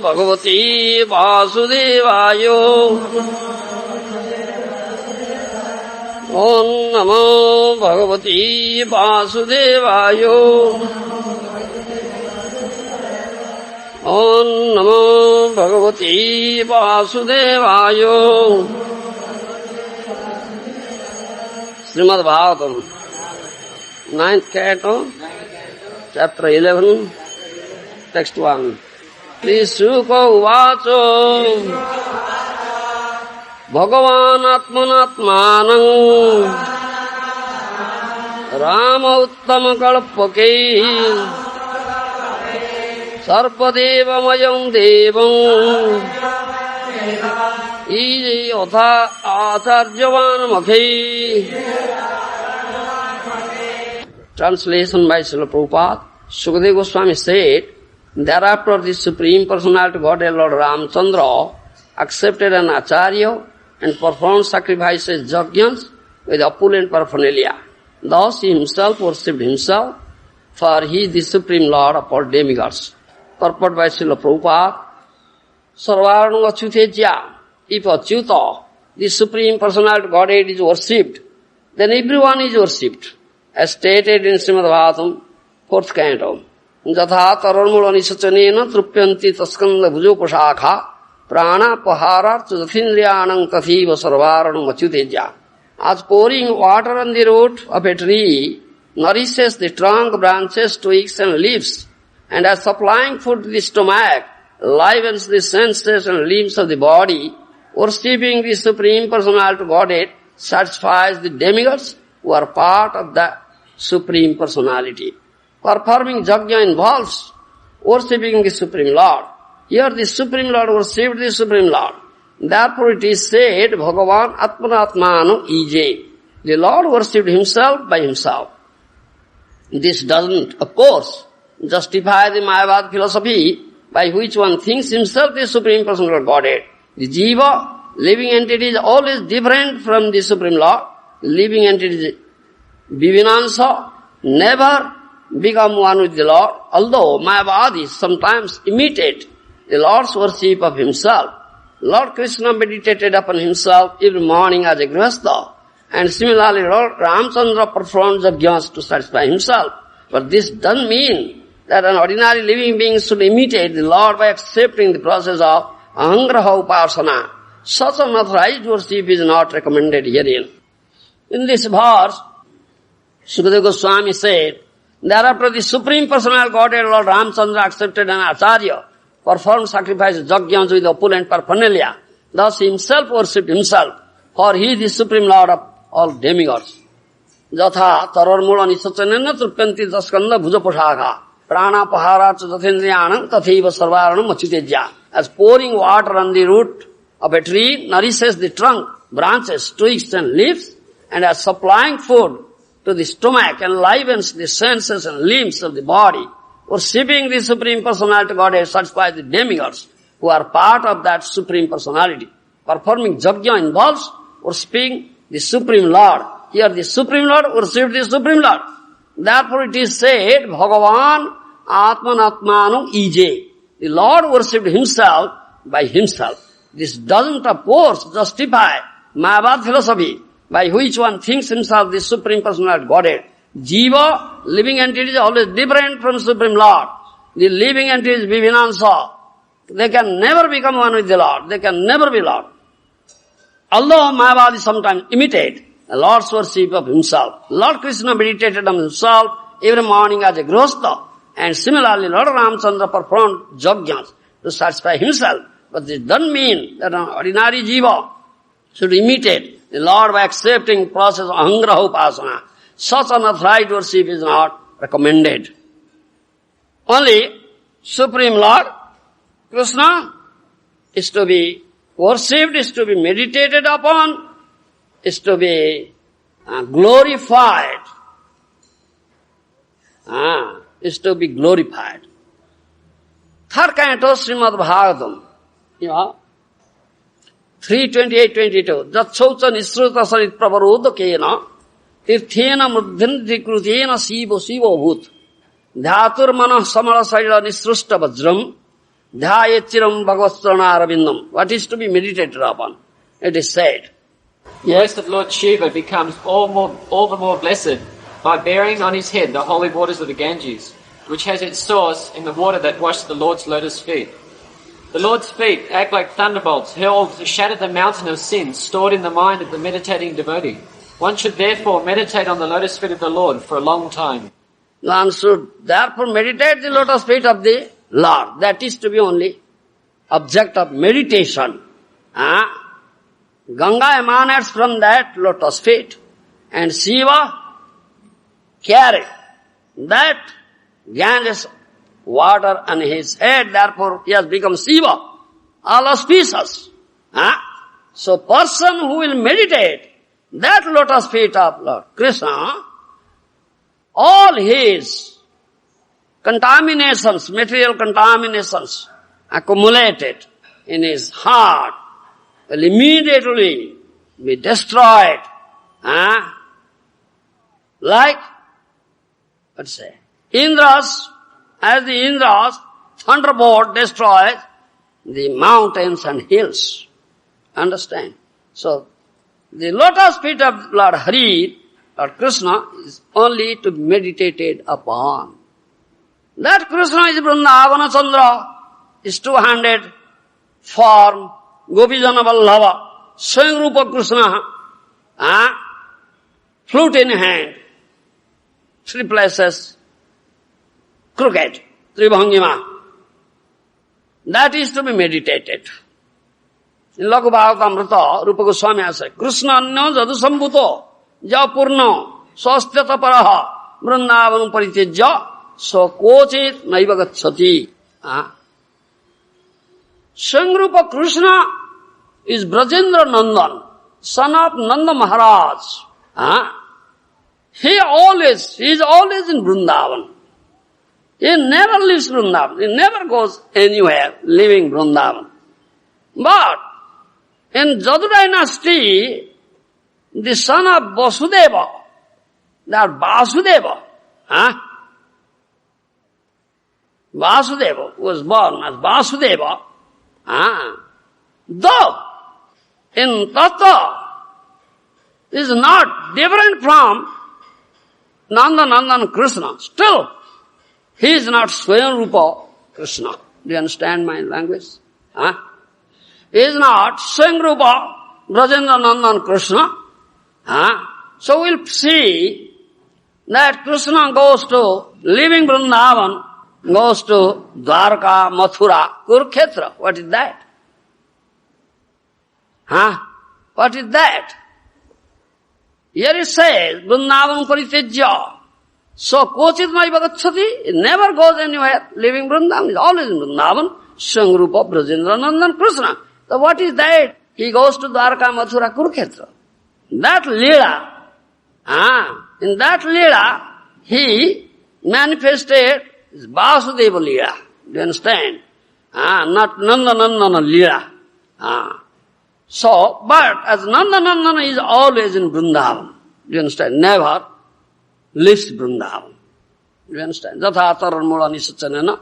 भगवते वासुदेवाय। ओम नमो भगवते वासुदेवाय। ओम नमो भगवते वासुदेवाय। Shrimad Bhagavatam 9th canto, chapter 11, text 1. श्रीशुक उवाच भगवान् आत्मनात्मानं राम उत्तम कल्पके सर्पदेवमयं देवं ईजे यथा आचार्यवान् मखे। Translation by Srila Prabhupada. Sukadeva Goswami said, thereafter the Supreme Personality Godhead Lord Ramchandra accepted an acharya and performed sacrifices yajnas with opulent paraphernalia. Thus he himself worshipped himself, for he is the Supreme Lord of all demigods. Purport by Srila Prabhupada. Sarvarna Achyuteja. If Achyuta, the Supreme Personality Godhead, is worshipped, then everyone is worshipped. As stated in Srimad Bhagavatam, 4th canto. Jatha taranmula nisachanena trupyanti taskanda bhujopashakha prana paharartha jathindriyanam tathiva sarvaranam achyuteja. As pouring water on the root of a tree nourishes the trunk, branches, twigs and leaves, and as supplying food to the stomach livens the senses and limbs of the body, worshipping the Supreme Personality Godhead satisfies the demigods who are part of the Supreme Personality. Performing yajna involves worshipping the Supreme Lord. Here the Supreme Lord worshipped the Supreme Lord. Therefore it is said, Bhagavan Atmanatmano Ije. The Lord worshipped himself by himself. This doesn't, of course, justify the Mayavad philosophy by which one thinks himself the Supreme Personality Godhead. The Jiva, living entity, is always different from the Supreme Lord. Living entity, Vivinansa, never become one with the Lord, although Mayavadis sometimes imitate the Lord's worship of himself. Lord Krishna meditated upon himself every morning as a grihastha, and similarly Lord Ramchandra performed yajnas to satisfy himself. But this doesn't mean that an ordinary living being should imitate the Lord by accepting the process of ahangraha upasana. Such unauthorized worship is not recommended herein. In this verse, Sukadeva Goswami said, thereafter the Supreme Personal Godhead Lord Ramchandra accepted an acharya, performed sacrifices yajnas with opulent paraphernalia. Thus he himself worshipped himself, for he is the Supreme Lord of all demigods. Jatha tararmula nisachanena trupyanti taskanda bhujapashakha prana paharartha jathindriyanam tathiva sarvaranam achyuteja. As pouring water on the root of a tree nourishes the trunk, branches, twigs and leaves, and as supplying food to the stomach enlivens the senses and limbs of the body, worshipping the Supreme Personality Godhead satisfies the demigods who are part of that Supreme Personality. Performing yajna involves worshipping the Supreme Lord. Here the Supreme Lord worshipped the Supreme Lord. Therefore it is said, Bhagavan Atmanatmano Ije. The Lord worshipped himself by himself. This doesn't, of course, justify Mayavad philosophy by which one thinks himself the Supreme Personality Godhead. Jiva, living entity, is always different from Supreme Lord. The living entity is Vivinansa. They can never become one with the Lord. They can never be Lord. Although Mayavadi sometimes imitate the Lord's worship of himself. Lord Krishna meditated on himself every morning as a grihastha, and similarly Lord Ramchandra performed yajnas to satisfy himself. But this doesn't mean that an ordinary jiva should imitate the Lord by accepting process of ahangraha upasana. Such unauthorized worship is not recommended. Only Supreme Lord Krishna is to be worshipped, is to be meditated upon, is to be glorified. Is to be glorified. Third canto, Srimad Bhagavatam. 3:28-22. Jatchaucha nisruta sarit pravarodakena tirthena mudhyandikritena sivo bhut dhatur manah samala saila nisrusta vajram Dhyayechiram bhagavasrana arabindam. What is to be meditated upon? It is said. Yes, that Lord Shiva becomes all the more blessed by bearing on his head the holy waters of the Ganges, which has its source in the water that washed the Lord's lotus feet. The Lord's feet act like thunderbolts hurled to shatter the mountain of sin stored in the mind of the meditating devotee. One should therefore meditate on the lotus feet of the Lord for a long time. One should therefore meditate the lotus feet of the Lord. That is to be only object of meditation. Ganga emanates from that lotus feet, and Shiva carried that Ganges water on his head, therefore he has become Shiva, all auspicious. So person who will meditate that lotus feet of Lord Krishna, all his contaminations, material contaminations accumulated in his heart will immediately be destroyed. Like, let's say, Indras, as the Indras, thunderbolt destroys the mountains and hills. Understand? So, the lotus feet of Lord Hari, Lord Krishna, is only to be meditated upon. That Krishna is Vrindavana Chandra, is two-handed form, Gopijana Vallabha, Swayam Krishna, flute in hand, three places, crooked, Tribhangima. That is to be meditated. In Lagu Bhagavatamrita, Rupa Goswami has said, Krishna anyo jadu sambhuto, ja purno, swastyata paraha, vrindavanam paritejya, so kochit naiva gacchati. Swayam Krishna is Brajendra Nandan, son of Nanda Maharaj. He is always in Vrindavan. He never leaves Vrindavan. He never goes anywhere leaving Vrindavan. But in Jadu dynasty, the son of Vasudeva, that Vasudeva, Vasudeva was born as Vasudeva, though in Tattva is not different from Nandan Krishna, still he is not Swayam Rupa Krishna. Do you understand my language? He is not Swayam Rupa Brajendra Nandan Krishna. So we'll see that Krishna goes to, leaving Vrindavan, goes to Dwarka, Mathura, Kurukshetra. What is that? What is that? Here it says, Vrindavan paritejya. So, kochit naiva gacchati, it never goes anywhere, leaving Vrindavan, is always in Vrindavan, Swayam Rupa Brajendra Nandan Krishna. So what is that? He goes to Dwarka, Mathura, Kurukshetra. That Leela, in that Leela, he manifested his Vasudeva Leela. Do you understand? Not Nanda Leela. So, but as Nanda is always in Vrindavan. Do you understand? Never leaves Vrindavan. Do you understand? Jatha taranmula nisachanena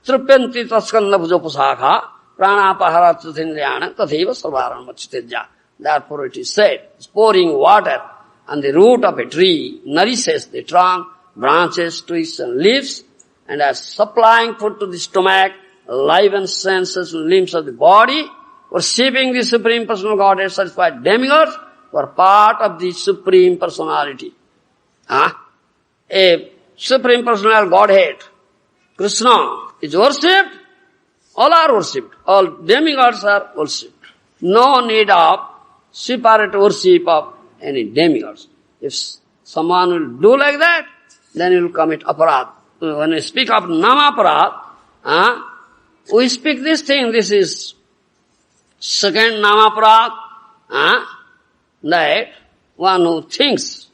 tripyanti taskanda bhujopasakha pranapahara tathindriyana tatheva sarvaran machitejya. Therefore it is said, pouring water on the root of a tree nourishes the trunk, branches, twigs and leaves, and as supplying food to the stomach, livens senses and limbs of the body, worshipping the Supreme Personal Godhead satisfied demigods were part of the Supreme Personality. A Supreme Personal Godhead, Krishna, is worshipped, all are worshipped, all demigods are worshipped. No need of separate worship of any demigods. If someone will do like that, then he will commit aparad. When we speak of namaparad, we speak this thing, this is second namaparad, that one who thinks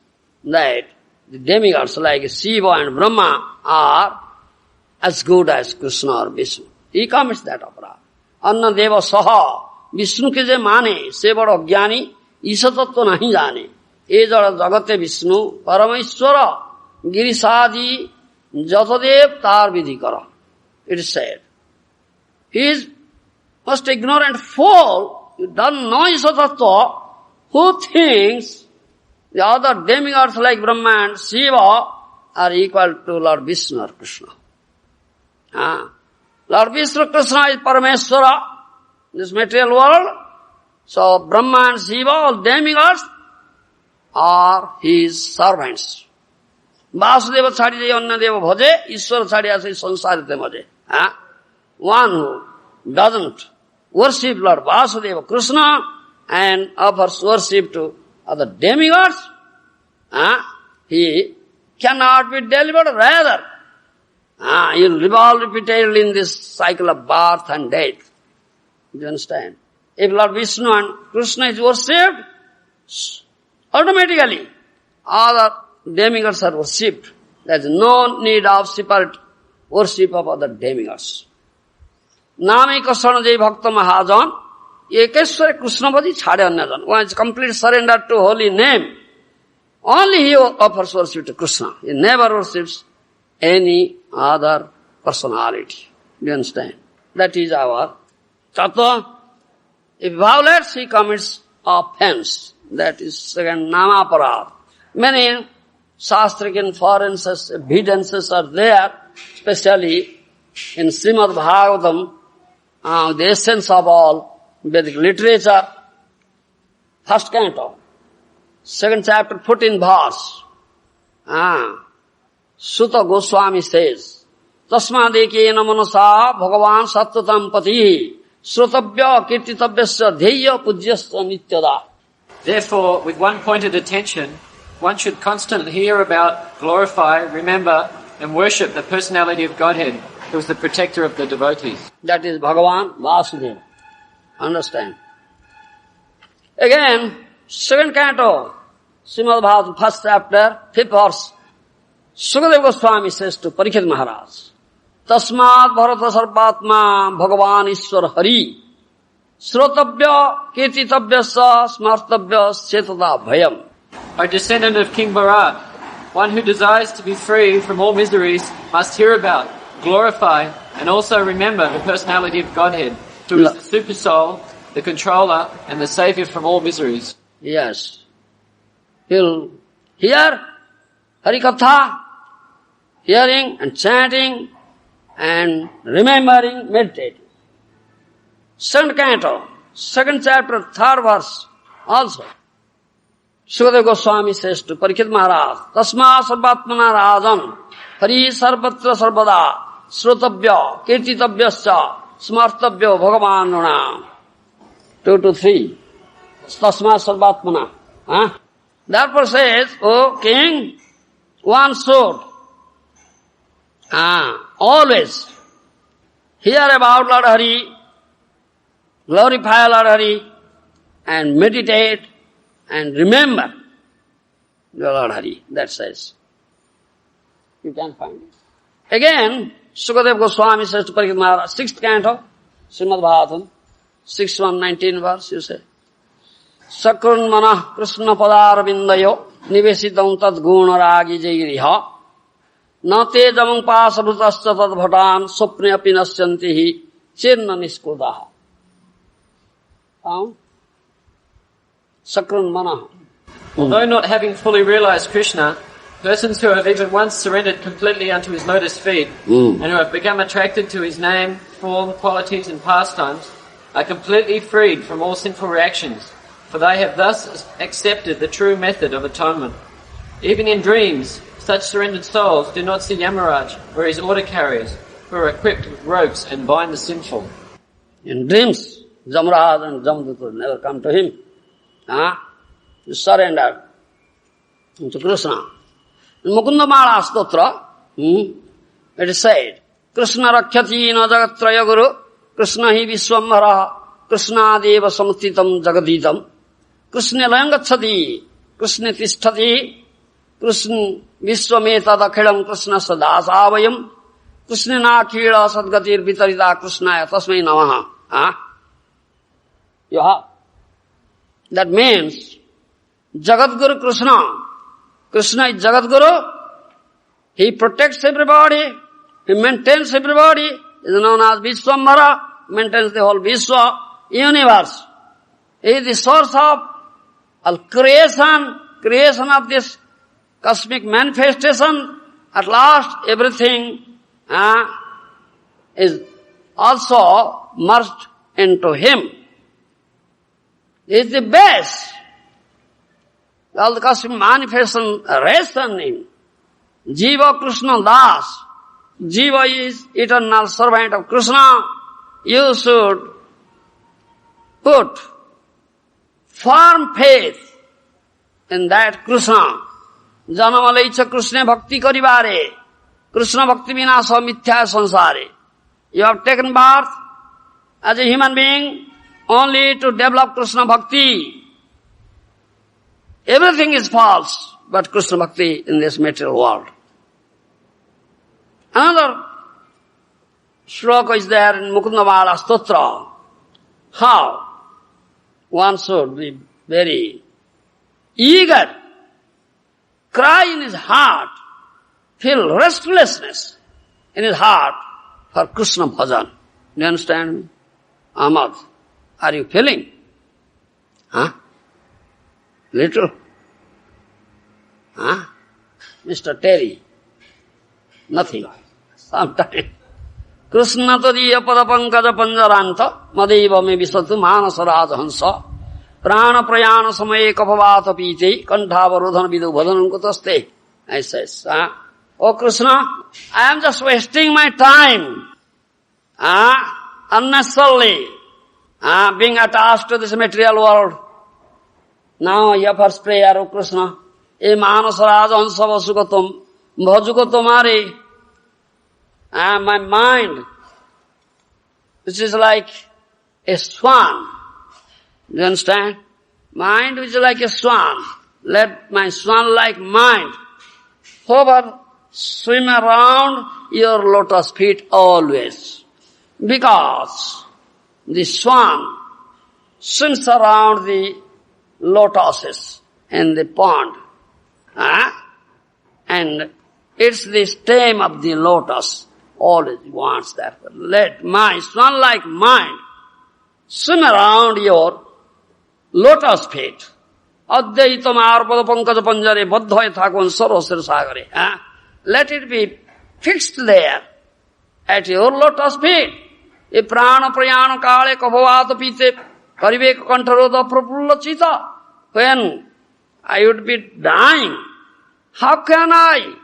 that the demigods like Shiva and Brahma are as good as Krishna or Vishnu. He commits that aparad. Anna deva saha, Vishnu ke je mane, se bada jnani, isa tattva nahi jane. E jada jagate Vishnu, Paramaishwara, Girisadi, Jatadev tar vidhi kara. It is said. He is most ignorant fool. You don't know Isatattva. Who thinks the other demigods like Brahma and Shiva are equal to Lord Vishnu or Krishna. Lord Vishnu Krishna is Parameshwara, this material world. So Brahma and Shiva, all demigods, are his servants. Vasudeva chhadi anya deva bhaje, Ishwara chhadi ase sansarite bhaje. One who doesn't worship Lord Vasudeva Krishna and offers worship to other demigods, he cannot be delivered. Rather, he will revolve repeatedly in this cycle of birth and death. Do you understand? If Lord Vishnu and Krishna is worshipped, automatically other demigods are worshipped. There is no need of separate worship of other demigods. Name Kasana Jai Bhakta Mahajan, Ekeshwara Krishnapati Chhade Anyajan. One is complete surrender to holy name. Only he offers worship to Krishna. He never worships any other personality. Do you understand? That is our tattva. If violates, he commits offense. That is second namaparad. Many shastric inferences, evidences are there, especially in Srimad Bhagavatam, the essence of all Vedic literature. First canto, second chapter, 14th verse. Sutta Goswami says, Tasmadekena manasa bhagavan sattvatam pati srutabhya kirtitavyasya dheya pujyasya nityada. Therefore, with one pointed attention, one should constantly hear about, glorify, remember, and worship the personality of Godhead, who is the protector of the devotees. That is Bhagavan Vasudeva. Understand? Again, second canto, Srimad Bhagavatam, first chapter, 5th verse. Sukadeva Goswami says to Parikshit Maharaj, Tasmad Bharata Sarvatma Bhagavan Ishwar Hari Srotabhya Kirtitavyasa Smartabhya Chetada Bhayam. O descendant of King Bharat, one who desires to be free from all miseries must hear about, glorify, and also remember the personality of Godhead, who is the super soul, the controller, and the savior from all miseries. Yes. He'll hear Harikatha, hearing and chanting and remembering, meditating. Second canto, second chapter, 3rd verse also. Sukadeva Goswami says to Parikshit Maharaj, Tasma sarvatmana rajan, hari sarvatra sarvada, srotabhya, kirtitavyasya, smartabhya bhagavanuna. 2 to 3. Tasma sarvatmana. Therefore says, O king, one should always hear about Lord Hari, glorify Lord Hari, and meditate and remember the Lord Hari. That says. You can find it. Again, Sukadeva Goswami says to Parikshit Maharaj, 6th canto, Srimad Bhagavatam, 6:119 verse, you say, Sakrun manah Krishna padar bindayo nivesitam tad guna ragi jairiha na te jamang pasabhutasya tad bhatan swapne api nasyantihi chirna niskudaha. Sakrun manah. Although not having fully realized Krishna, persons who have even once surrendered completely unto his lotus feet and who have become attracted to his name, form, qualities and pastimes are completely freed from all sinful reactions, for they have thus accepted the true method of atonement. Even in dreams, such surrendered souls do not see Yamaraj or his order carriers, who are equipped with ropes and bind the sinful. In dreams, Jamaraj and Jamadutta never come to him. You surrender to Krishna. In Mukunda Mala Stotra, it is said, Krishna rakhyati na jagatraya guru, Krishna hi vishwamhara, Krishna deva samstitam jagaditam, Krishna layangachati, Krishna tisthati, Krishna vishwameta dakhilam Krishna sadasavayam, Krishna nakhila sadgatir vitarita Krishnaya tasmai namaha. You have. That means, Jagat Guru Krishna. Krishna is Jagat Guru. He protects everybody. He maintains everybody. He is known as Vishwamhara. maintains the whole Vishwa universe. He is the source of all creation of this cosmic manifestation. At last, everything is also merged into him. He is the base. All the cosmic manifestation rests on him. Jiva Krishna Das. Jiva is eternal servant of Krishna. You should put firm faith in that Krishna. Janamalecha Krishna bhakti karibare. Krishna bhakti vinasa mithya sansare. You have taken birth as a human being only to develop Krishna bhakti. Everything is false but Krishna bhakti in this material world. Another shloka is there in Mukundamala Stotra. How one should be very eager, cry in his heart, feel restlessness in his heart for Krishna bhajan. Do you understand me? Ahmad, are you feeling? Little? Mr. Terry? Nothing. Sometime. Krishna tadiya padapankaja panjaranta madeva me visatu manasaraja hansa prana prayana samaye kapavata pite kantavarodhana vidu bhadanam kutaste. I says, Oh Krishna, I am just wasting my time. Unnecessarily. Being attached to this material world. Now I offer prayer, O Krishna. E manasaraja hansa vasugatam bhajugatamare. My mind, which is like a swan. Do you understand? Mind which is like a swan. Let my swan-like mind hover, swim around your lotus feet always. Because the swan swims around the lotuses in the pond. And it's the stem of the lotus. Always wants that. Let my swan-like mind swim around your lotus feet. Advaitam arpada pankaja panjare baddhaya thakvan sarvasir sagare. Let it be fixed there at your lotus feet. E prana prayana kale kapavata pite kariveka kantaroda prapulla chita. When I would be dying, how can I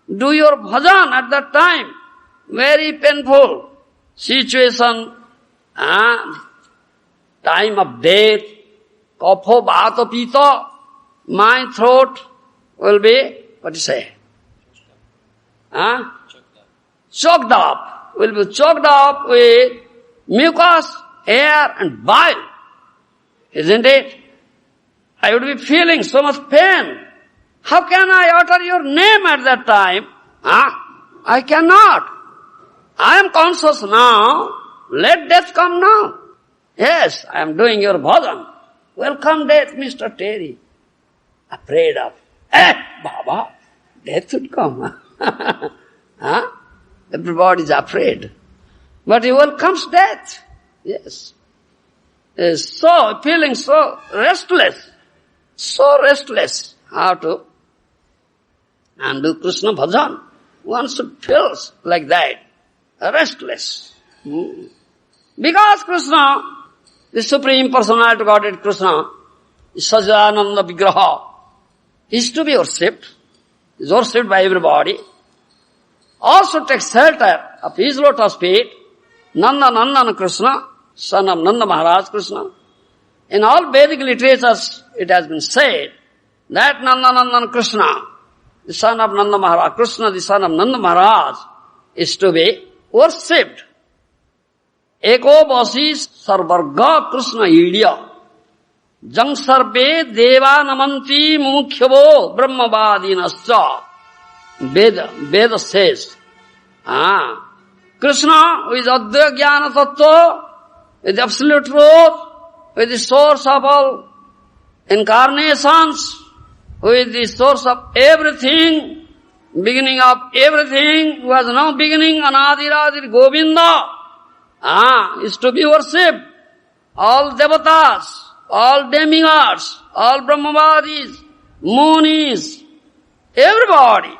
do your bhajan at that time? Very painful situation, time of death, kapha bhata pita, my throat will be, what do you say? Choked up, will be choked up with mucus, air and bile. Isn't it? I would be feeling so much pain. How can I utter your name at that time? I cannot. I am conscious now. Let death come now. Yes, I am doing your bhajan. Welcome death, Mr. Terry. Afraid of, Baba, death should come. Everybody is afraid. But he welcomes death. Yes. Is so, feeling so restless. So restless. How to? And do Krishna bhajan. One should feel like that. Restless. Because Krishna, the Supreme Personality of Godhead Krishna, is Sajananda Vigraha, is to be worshipped, is worshipped by everybody. Also takes shelter of his lotus feet, Nanda Nandana Krishna, son of Nanda Maharaj Krishna. In all Vedic literatures it has been said that Nanda Nandana Krishna, the son of Nanda Maharaj, Krishna the son of Nanda Maharaj, is to be worshipped. Eko basis sarvarga Krishna idya. Jang sarve deva namanti mumukhyavo brahmavadinascha. Veda says, Krishna who is Advaya Jnana Tattva, with the absolute truth, with the source of all incarnations, who is the source of everything, beginning of everything, who has no beginning, Anadiradir Govinda, is to be worshipped. All devatas, all demigods, all brahmavadis, munis, everybody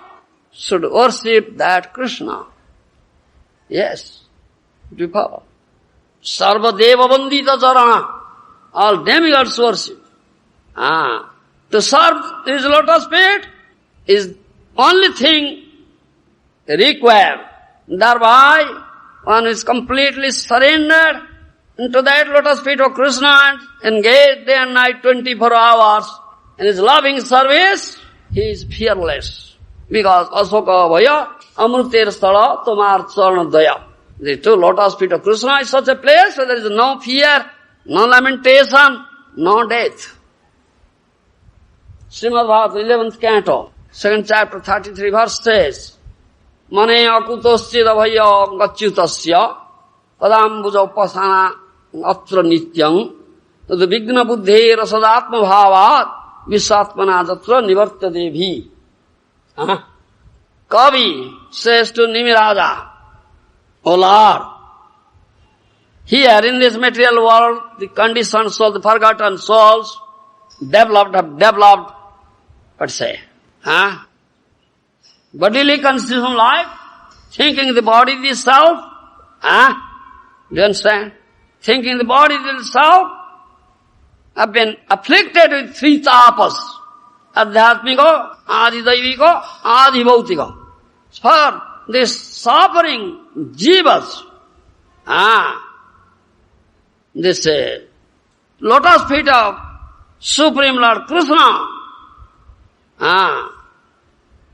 should worship that Krishna. Yes, to power. Sarva deva vandita charana, all demigods worship. To serve his lotus feet is only thing required. Thereby, one is completely surrendered into that lotus feet of Krishna and engaged day and night 24 hours in his loving service. He is fearless. Because Asoka Vaya, Amruter Sthala, Tomar Charana Daya. The two lotus feet of Krishna is such a place where there is no fear, no lamentation, no death. Srimad Bhagavatam, 11th canto, 2nd chapter, 33 verse says, Mane akutoschida bhaya gachutasya padambuja upasana atra nityam tad vigna buddhe rasadatma bhavat visatmana jatra nivarta devi. Kavi says to Nimiraja, O Lord, here in this material world, the conditioned soul, the forgotten souls, developed, but say, bodily constitution life, thinking the body is self, do you understand? Thinking the body is self, have been afflicted with three tapas, adhyatmika, adidaivika, adhibhautika. For this suffering jivas, this lotus feet of Supreme Lord Krishna,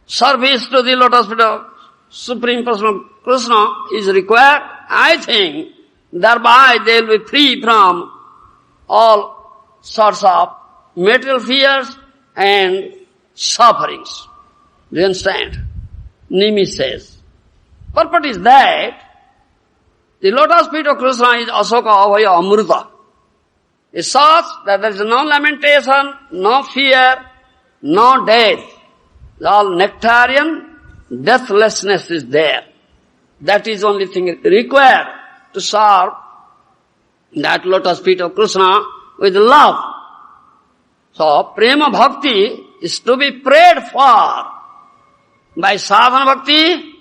service to the lotus feet of Supreme Personal Krishna is required. I think thereby they will be free from all sorts of material fears and sufferings. Do you understand? Nimi says, purport is that the lotus feet of Krishna is Asoka Abhaya Amruta. It's such that there is no lamentation, no fear, no death. All nectarian, deathlessness is there. That is only thing required to serve that lotus feet of Krishna with love. So, prema bhakti is to be prayed for. By sadhana bhakti,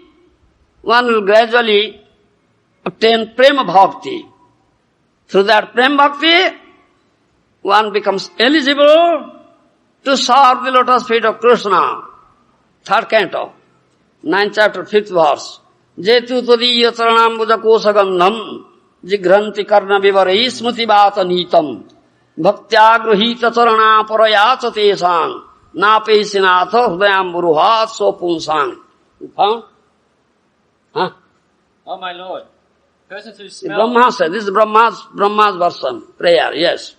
one will gradually obtain prema bhakti. Through that prema bhakti, one becomes eligible to serve the lotus feet of Krishna. 3rd canto, 9th chapter, 5th verse. Jetu tadiya charanam buja kosagandham jigranti karna vivarai smriti vata nitam bhaktyagrahita charana parayacha tesang napesinatha hudayam buruhat sopunsang. You found? Oh my Lord, persons who The smell... Brahma said, this is Brahma's version, prayer, yes.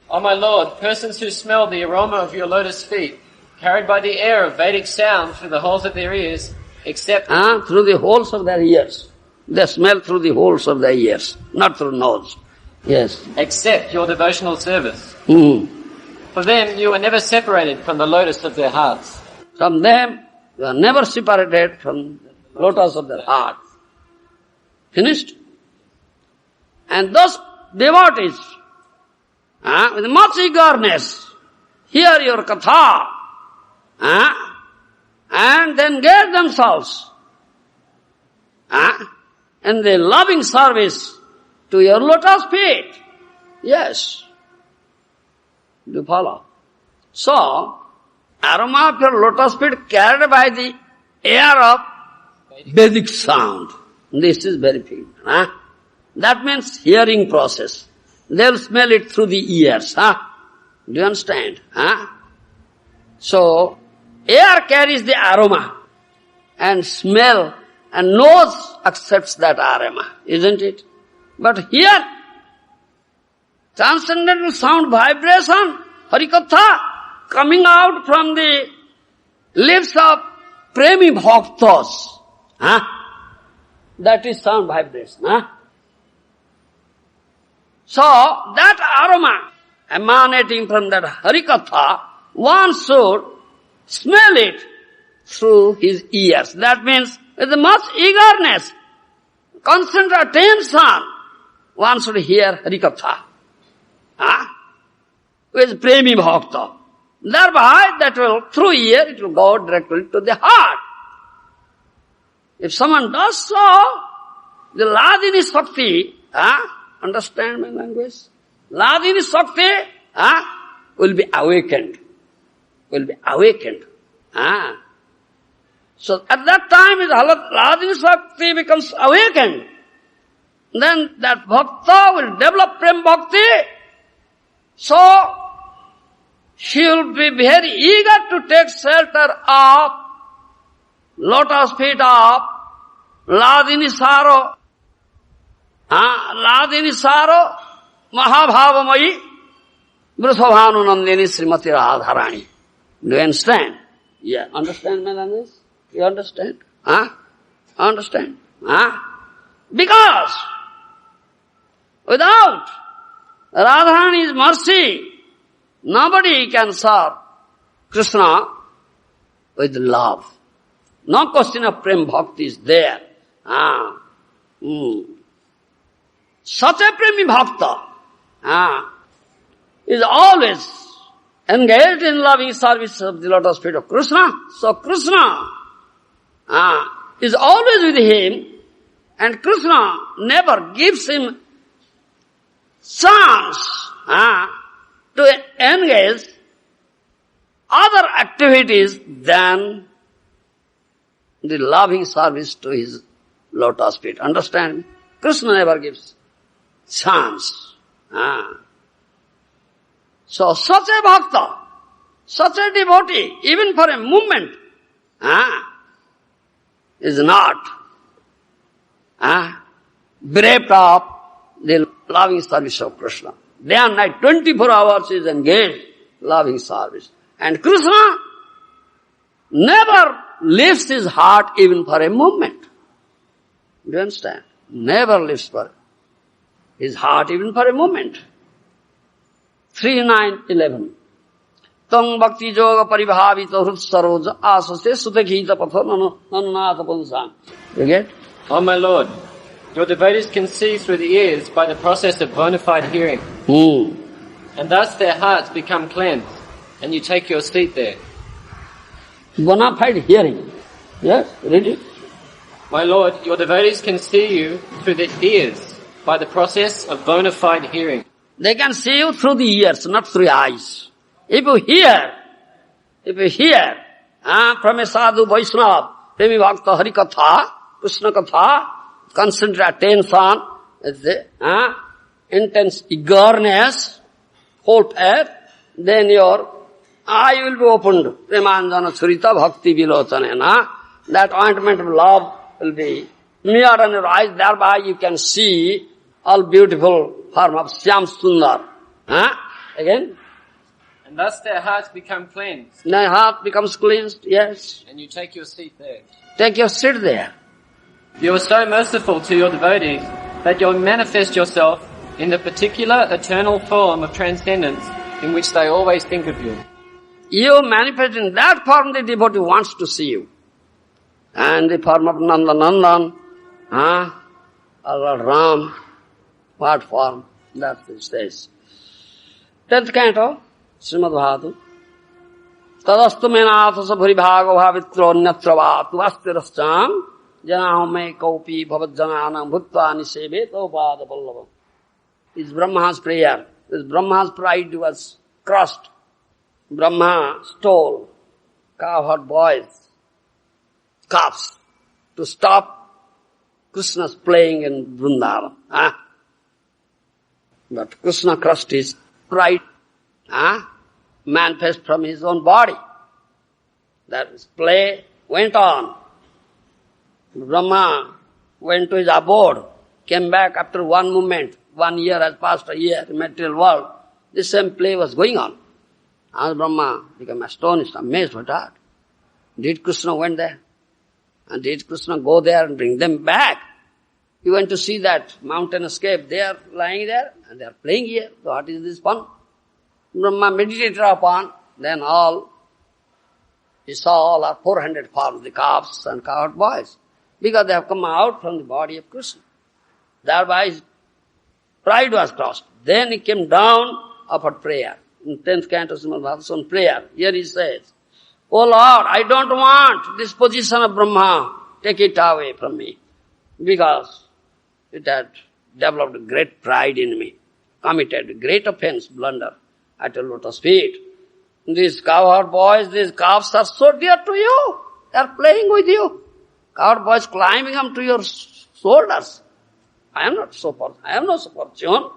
Oh my Lord, persons who smell the aroma of your lotus feet, carried by the air of Vedic sound through the holes of their ears, accept... Through the holes of their ears. They smell through the holes of their ears, not through nose. Yes. accept your devotional service. Mm. For them, you are never separated from the lotus of their hearts. From them, you are never separated from the lotus of their heart. Finished? And those devotees, with much eagerness, hear your katha, and then get themselves in the loving service to your lotus feet. Yes. Do you follow? So, aroma of your lotus feet carried by the air of Vedic sound. This is verified. That means hearing process. They'll smell it through the ears. Do you understand? So, air carries the aroma and smell and nose accepts that aroma, isn't it? But here, transcendental sound vibration, Harikatha, coming out from the lips of Premi Bhaktas. That is sound vibration. So, that aroma emanating from that Harikatha, one should smell it through his ears. That means with much eagerness, concentrate attention, one should hear Harikatha. With Premi Bhakta. Thereby, that will, through ear, it will go directly to the heart. If someone does so, the Ladini Shakti, understand my language? Ladini Shakti will be awakened. Will be awakened. So at that time, if Ladini Shakti becomes awakened, then that Bhakta will develop Prem Bhakti. So, she will be very eager to take shelter of lotus feet of Ladini Saro. Ladini Saro, Mahabhavamayi, Vrusabhanu Nandini Srimati Radharani. Do you understand? Yeah, understand my language? You understand? Understand? Because without Radharani's mercy, nobody can serve Krishna with love. No question of Prem Bhakti is there. Such a Premi Bhakta is always engaged in loving service of the lotus feet of Krishna. So Krishna is always with him, and Krishna never gives him chance to engage other activities than the loving service to his lotus feet. Understand? Krishna never gives chance. So such a bhakta, such a devotee, even for a moment, is not bereft of the loving service of Krishna. Day and night, 24 hours is engaged loving service. And Krishna never lifts his heart even for a moment. Do you understand? Never lifts for his heart even for a moment. 3:9:11. Tang bhakti yoga paribhavita hrut saroja asase sutaghita patho nanunatha punsam. You get? O my Lord, your devotees can see through the ears by the process of bona fide hearing. And thus their hearts become cleansed, and you take your seat there. Bona fide hearing. Yes, read it. My Lord, your devotees can see you through the ears by the process of bona fide hearing. They can see you through the ears, not through the eyes. If you hear from a sadhu Vaishnava, Premi Bhakta Harikatha, Krishna Katha, concentrate attention, intense eagerness, hope, then your eye will be opened. Premanjana Surita Bhakti Vilochanena. That ointment of love will be smeared on your eyes. Thereby you can see all beautiful form of Syam Sundar. Again? And thus their hearts become cleansed. Their heart becomes cleansed, yes. And you take your seat there. Take your seat there. You are so merciful to your devotees that you manifest yourself in the particular eternal form of transcendence in which they always think of you. You manifest in that form the devotee wants to see you. And the form of Nandanandan, or Ram, what form? That it says. 10th canto, Srimad Bhagavatam. Tadastu menatasa bhuribhago bhavitro nyatrava tuvastirascham janahame kaupi bhavajjananam bhutva nisebe topada pallavam. It's Brahma's prayer. This Brahma's pride was crushed. Brahma stole cowherd boys, calves, to stop Krishna's playing in Vrindavan. But Krishna crushed his pride, manifest from his own body. That play went on. Brahma went to his abode, came back after one moment. 1 year has passed, a year in material world. The same play was going on. As Brahma became astonished, amazed, what that? Did Krishna went there? And did Krishna go there and bring them back? He went to see that mountain escape. They are lying there and they are playing here. So what is this fun? Brahma meditated upon, then he saw all our 400 forms, the calves and cowherd boys, because they have come out from the body of Krishna. Thereby Pride was crossed. Then he came down, offered prayer. In 10th canto, Srimad Bhagavatam, prayer. Here he says, "Oh Lord, I don't want this position of Brahma. Take it away from me." Because it had developed great pride in me. Committed great offense, blunder, at your lotus feet. These cowherd boys, these calves are so dear to you. They are playing with you. Cowherd boys climbing up to your shoulders. I am not so fortunate. I have no fortune.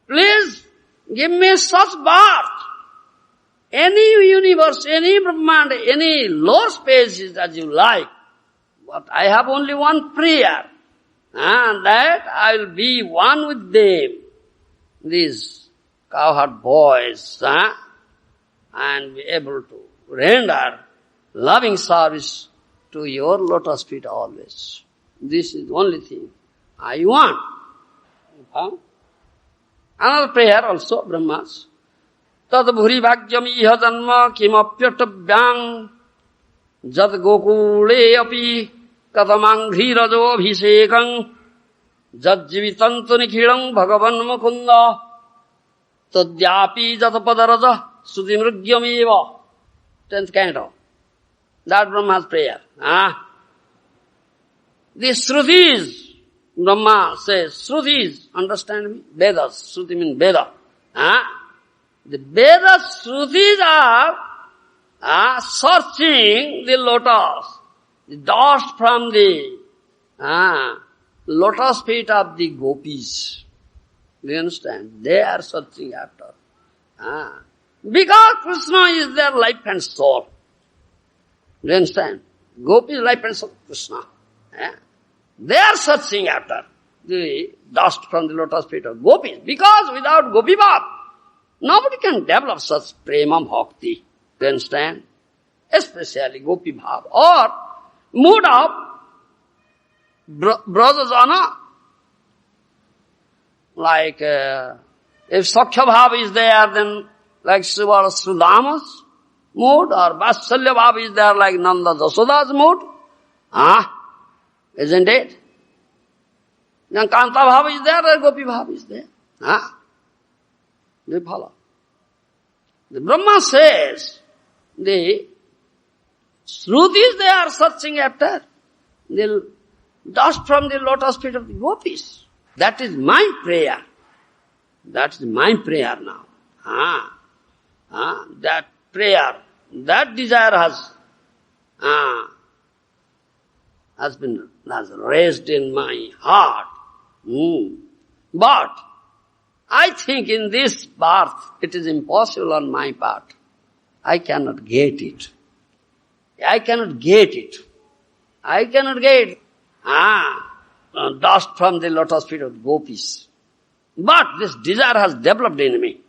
Please give me such birth. Any universe, any Brahmanda, any lower spaces as you like. But I have only one prayer. That I will be one with them. These cowherd boys. And be able to render loving service to your lotus feet always. This is the only thing I want. Another prayer also, Brahmas. Tad bhuri bhagyam iha janma kimapyatavyang jad gokule api katamangri rajo abhisekang jad jivitantu nikhilam bhagavan mukunda tadyapi jat padaraja sudimrugyam eva. 10th canto. That Brahma's prayer. The Shrutis, Brahma says, Shrutis, understand me? Vedas, Shruti means Veda. The Vedas, Shrutis are searching the lotus, the dust from the lotus feet of the gopis. Do you understand? They are searching after. Because Krishna is their life and soul. Do you understand? Gopi is life and soul of Krishna. They are searching after the dust from the lotus feet of gopis. Because without gopi bhav, nobody can develop such prema bhakti. Do you understand? Especially gopi bhav or mood of brajajana. Like if Sakhya bhav is there, then like Srivala Sudama's mood, or Vatsalya bhav is there like Nanda Jasoda's mood. Isn't it? Then Kanta bhav is there, or Gopi bhav is there. They follow. The Brahma says, the Shrutis they are searching after the dust from the lotus feet of the gopis. That is my prayer. That is my prayer now. That prayer, that desire has raised in my heart. But I think in this birth it is impossible on my part. I cannot get it. I cannot get dust from the lotus feet of gopis. But this desire has developed in me.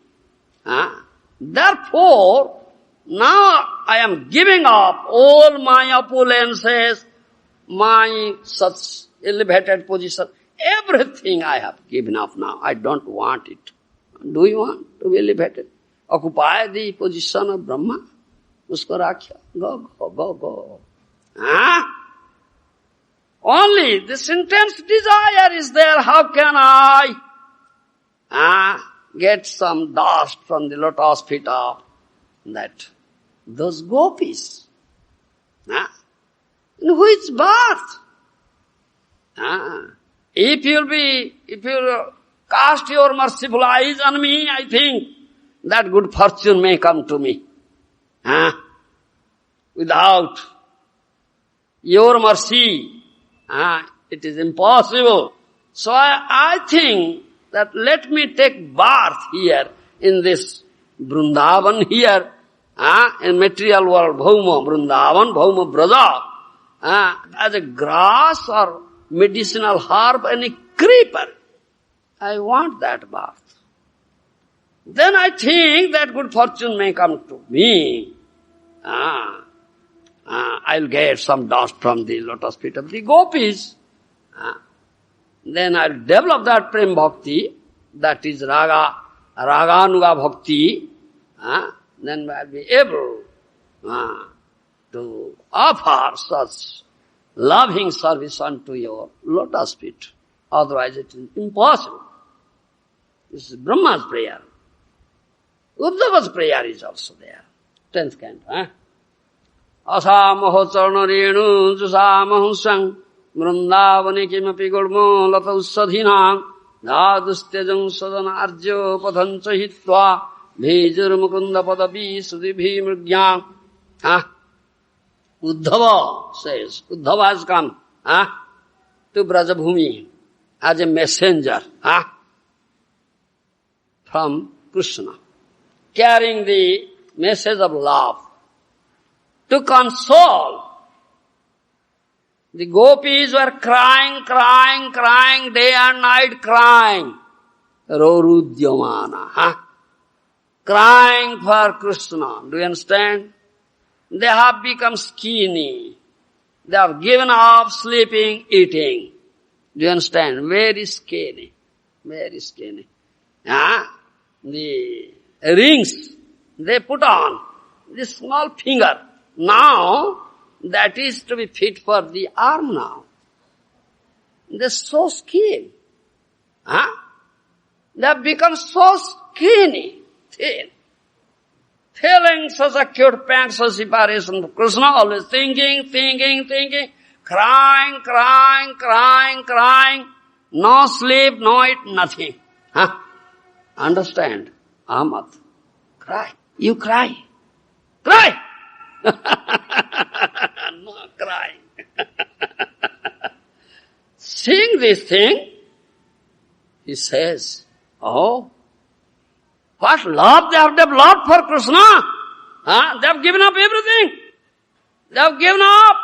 Therefore, now I am giving up all my opulences, my such elevated position. Everything I have given up now. I don't want it. Do you want to be elevated? Occupy the position of Brahma. Usko rakhya. Go. Only this intense desire is there. How can I get some dust from the lotus feet of those gopis? In which birth? If you cast your merciful eyes on me, I think that good fortune may come to me. Without your mercy, it is impossible. So I think that let me take birth here in this Vrindavan here, in material world, Bhauma Vrindavan, Bhauma Braja, as a grass or medicinal herb and a creeper. I want that birth. Then I think that good fortune may come to me. I'll get some dust from the lotus feet of the gopis. Then I'll develop that prem bhakti, that is raganuga bhakti. Then I'll be able to offer such loving service unto your lotus feet. Otherwise it is impossible. This is Brahma's prayer. Uddhava's prayer is also there. 10th canto. Asamaho charana renu jusamaho sang vrindavane kimapi gurmo lata ussadhinam dhadustejam sadana arjo padhancha hitva bhejur mukunda padabi sudibhi mrigyam. Uddhava says, Uddhava has come to Brajabhumi as a messenger from Krishna, carrying the message of love to console. The gopis were crying day and night, crying. Rorudyamana, crying for Krishna. Do you understand? They have become skinny. They have given up sleeping, eating. Do you understand? Very skinny. Very skinny. The rings they put on, this small finger. Now, that is to be fit for the arm now. They're so skinny. They have become so skinny, thin. Feeling such acute pangs of separation from Krishna, always thinking, crying. No sleep, no eat, nothing. Understand? Ahmad, cry. You cry. Cry! No crying. Seeing this thing, he says, oh, what love they have developed for Krishna. They have given up everything. They have given up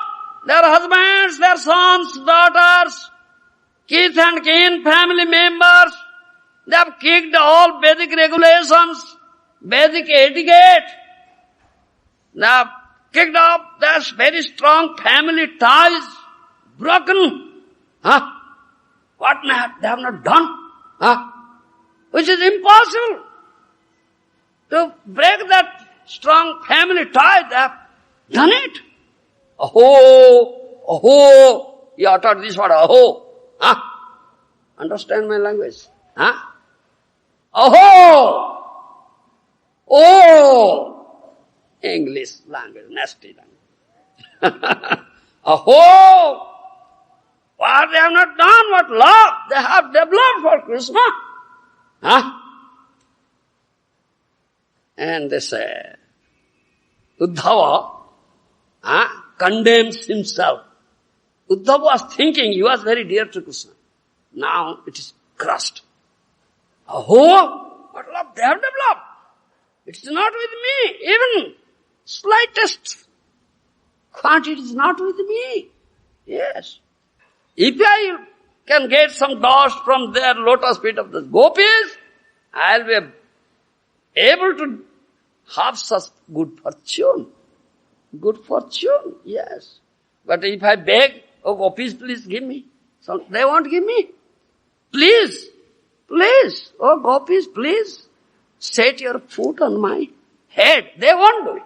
their husbands, their sons, daughters, kith and kin, family members. They have kicked all Vedic regulations, Vedic etiquette. They have kicked up their very strong family ties, broken. What they have not done? Which is impossible. To break that strong family tie, they have done it. Aho, he uttered this word, aho. Understand my language? Aho! Oh! English language, nasty language. Aho! What they have not done, what love they have developed for Krishna. And they say, Uddhava condemns himself. Uddhava was thinking he was very dear to Krishna. Now it is crushed. Oh, what love they have developed. It is not with me. Even slightest quantity is not with me. Yes. If I can get some dust from their lotus feet of the gopis, I will be able to have such good fortune. Good fortune, yes. But if I beg, oh gopis, please give me. So they won't give me. Please, oh gopis, please set your foot on my head. They won't do it.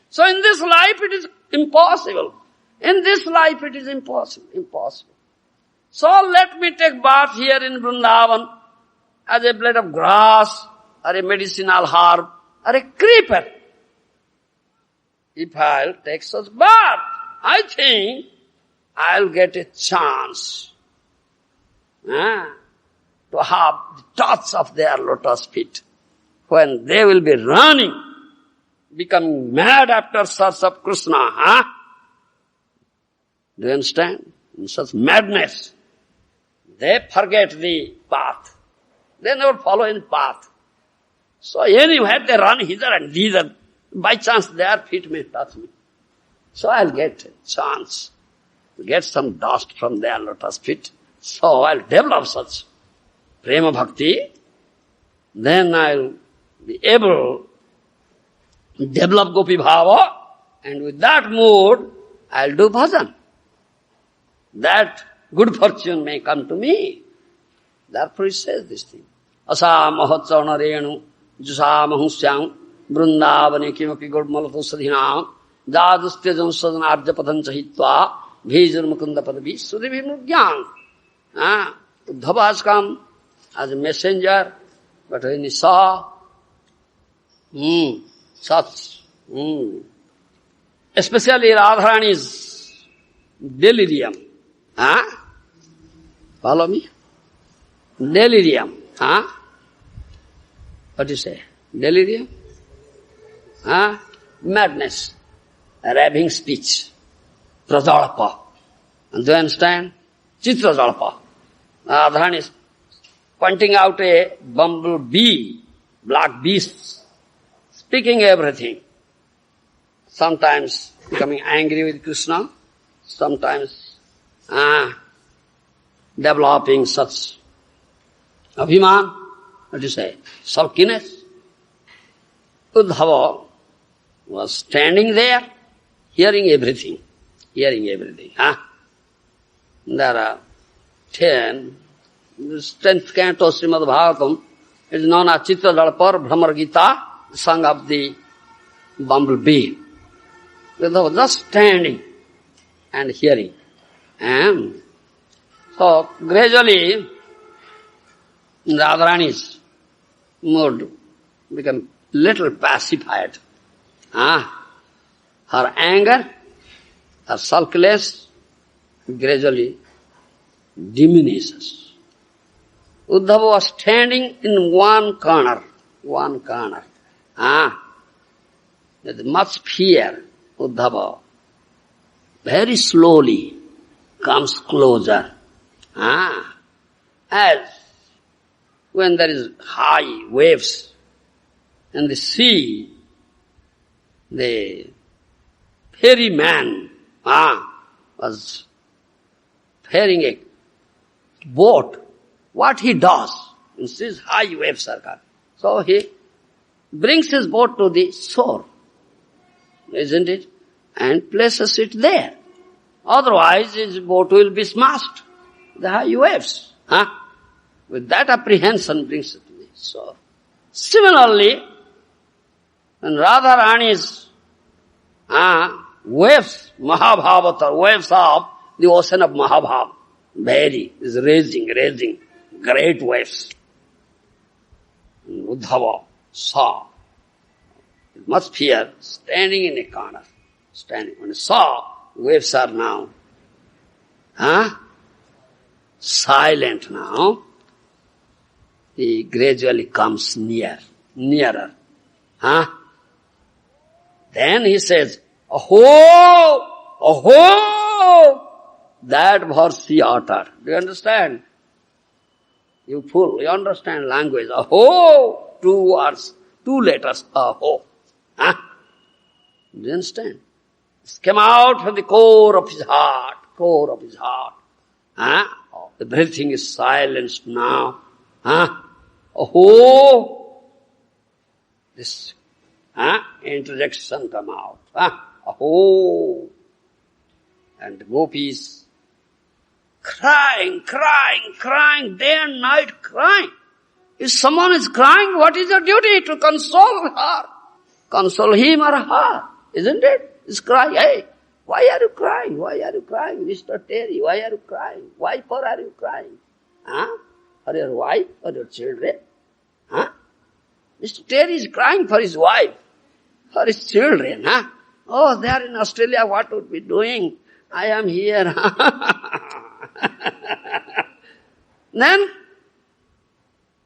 So in this life it is impossible. In this life it is impossible. So let me take bath here in Vrindavan as a blade of grass, or a medicinal herb, or a creeper. If I'll take such bath, I think I'll get a chance to have the touch of their lotus feet when they will be running, becoming mad after search of Krishna. Do you understand? In such madness, they forget the path. They never follow any path. So anywhere they run hither and thither, by chance their feet may touch me. So I'll get a chance to get some dust from their lotus feet. So I'll develop such prema bhakti. Then I'll be able to develop gopi bhava, and with that mood I'll do bhajan. That good fortune may come to me. Therefore he says this thing. Asamaho charana renu jusamahu syam vrindavane kimapi gurmalato sadhinam dadustya jansadana arja padhancha hitva bhejur mukunda padavi sudibhi murgyam. Uddhava has come as a messenger, but when he saw such, especially Radharani's delirium, follow me? Delirium, what do you say? Delirium? Madness, raving speech, prajalpa. And do you understand? Chitrajalpa. Radharani is pointing out a bumblebee, black beast, speaking everything. Sometimes becoming angry with Krishna, sometimes developing such abhiman, what do you say, sulkiness. Uddhava was standing there, hearing everything. There are 10, this 10th canto of Srimad Bhagavatam is known as Chitrajalpa Brahmar Gita, the song of the bumblebee. Uddhava was just standing and hearing. And so gradually Radharani's mood became little pacified. Her anger, her sulkiness gradually diminishes. Uddhava was standing in one corner. With much fear, Uddhava very slowly comes closer. As when there is high waves in the sea, the ferryman was ferrying a boat. What he does, in these high waves are coming, so he brings his boat to the shore, isn't it? And places it there. Otherwise his boat will be smashed. The high waves. With that apprehension brings it to the shore. Similarly, when Radharani's waves, Mahabhavata, waves of the ocean of Mahabhav, is raging, great waves. And Uddhava saw, with much fear, standing in a corner. When he saw, waves are now silent now. He gradually comes nearer. Then he says, "Aho! Aho!" That verse he uttered. Do you understand? You fool, you understand language. Aho! 2 words, 2 letters, aho. Do you understand? It came out from the core of his heart. Everything is silenced now. Aho! This interjection come out. Aho! And the gopis crying, day and night crying. If someone is crying, what is your duty? To console her. Console him or her. Isn't it? It's crying, hey, why are you crying? Mr. Terry, why are you crying? Why for are you crying? For your wife, for your children? Mr. Terry is crying for his wife, for his children. Oh, they are in Australia, what would be doing? I am here. Then,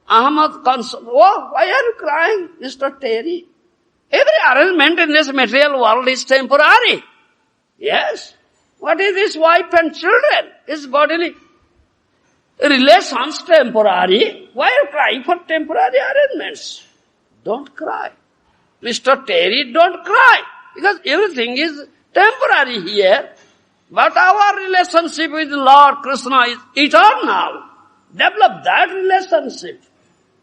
Ahmad consoled, oh, why are you crying, Mr. Terry? Every arrangement in this material world is temporary. Yes. What is this wife and children? Is bodily relations temporary? Why are you crying for temporary arrangements? Don't cry. Mr. Terry, don't cry. Because everything is temporary here. But our relationship with Lord Krishna is eternal. Develop that relationship.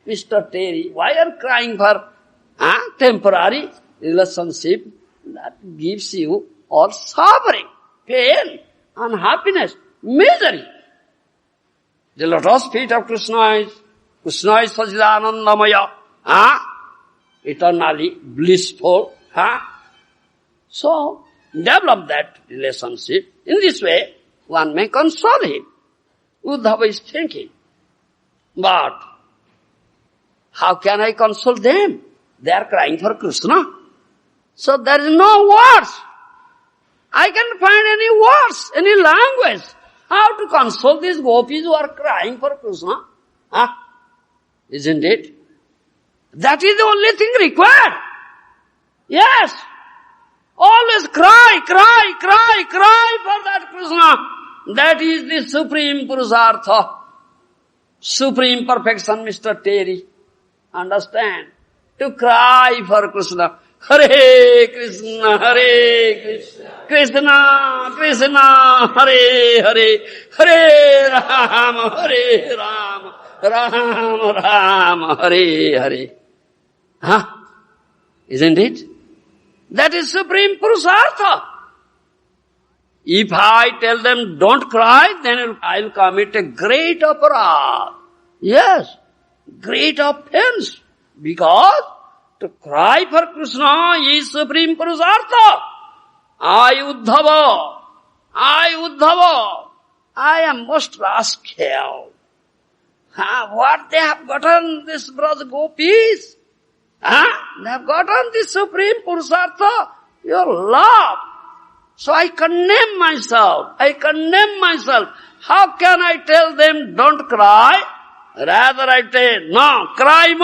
Mr. Terry, why are you crying for temporary relationship that gives you all suffering, pain, unhappiness, misery? The lotus feet of Krishna is Sachidanandamaya, eternally blissful. So, develop that relationship. In this way, one may console him. Uddhava is thinking. But how can I console them? They are crying for Krishna. So there is no words. I can't find any words, any language. How to console these gopis who are crying for Krishna? Huh? Isn't it? That is the only thing required. Yes. Always cry for that Krishna. That is the supreme Purusartha. Supreme perfection, Mr. Terry. Understand? To cry for Krishna. Hare Krishna, Krishna Krishna, Hare Hare, Hare Rama, Rama Rama, Hare Hare. Huh? Isn't it? That is supreme Purusartha. If I tell them don't cry, then I'll commit a great aparadh. Yes, great offense. Because to cry for Krishna is supreme Purusartha. I Uddhava, I am most rascal. What they have gotten, this brother gopis? They have gotten this supreme Purusartha, your love. So I condemn myself. How can I tell them don't cry? Rather I say, no, cry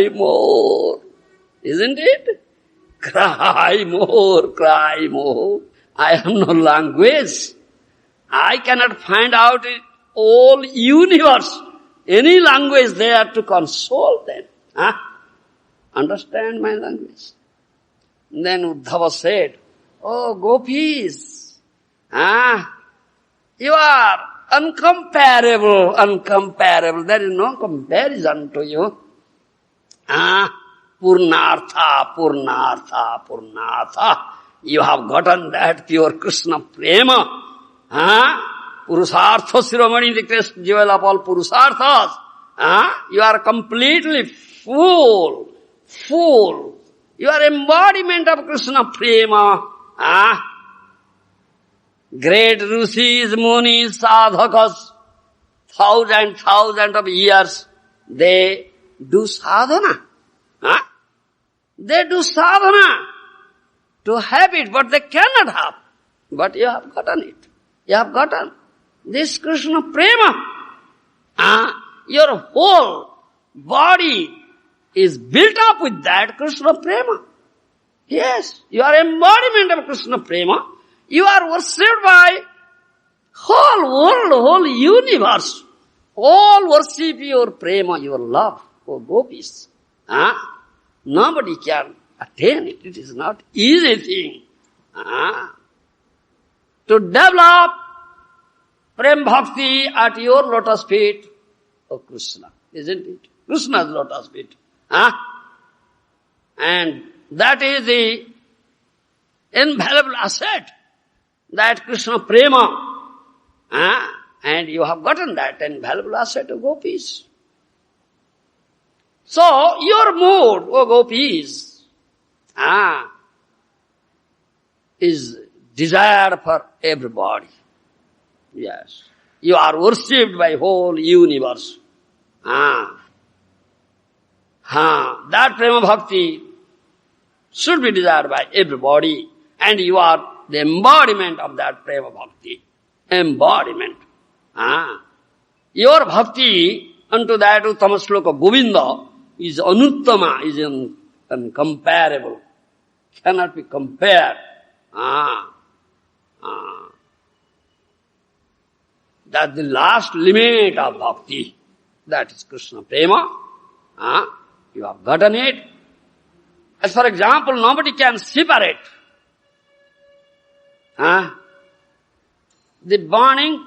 more. Isn't it? Cry more. I have no language. I cannot find out in all universe any language there to console them. Understand my language? Then Uddhava said, oh gopis, you are uncomparable. There is no comparison to you. Purnartha. You have gotten that pure Krishna prema. Purusartha Shiromani, the crest jewel of all Purusarthas. You are completely full. You are embodiment of Krishna prema. Great rishis, munis, sadhakas, thousands of years, they do sadhana. They do sadhana to have it, but they cannot have. But you have gotten it. You have gotten this Krishna prema. Your whole body is built up with that Krishna prema. Yes, you are embodiment of Krishna prema. You are worshipped by whole world, whole universe. All worship your prema, your love, oh gopis. Nobody can attain it. It is not easy thing. To develop prem bhakti at your lotus feet, oh Krishna, isn't it? Krishna's lotus feet. And that is the invaluable asset, that Krishna prema. And you have gotten that invaluable asset of gopis. So, your mood, O gopis, is desire for everybody. Yes. You are worshipped by whole universe. That prema bhakti should be desired by everybody. And you are the embodiment of that prema bhakti. Embodiment. Your bhakti unto that Uttama Shloka Govinda is anuttama, is incomparable. Cannot be compared. That's the last limit of bhakti. That is Krishna prema. You have gotten it. As for example, nobody can separate the burning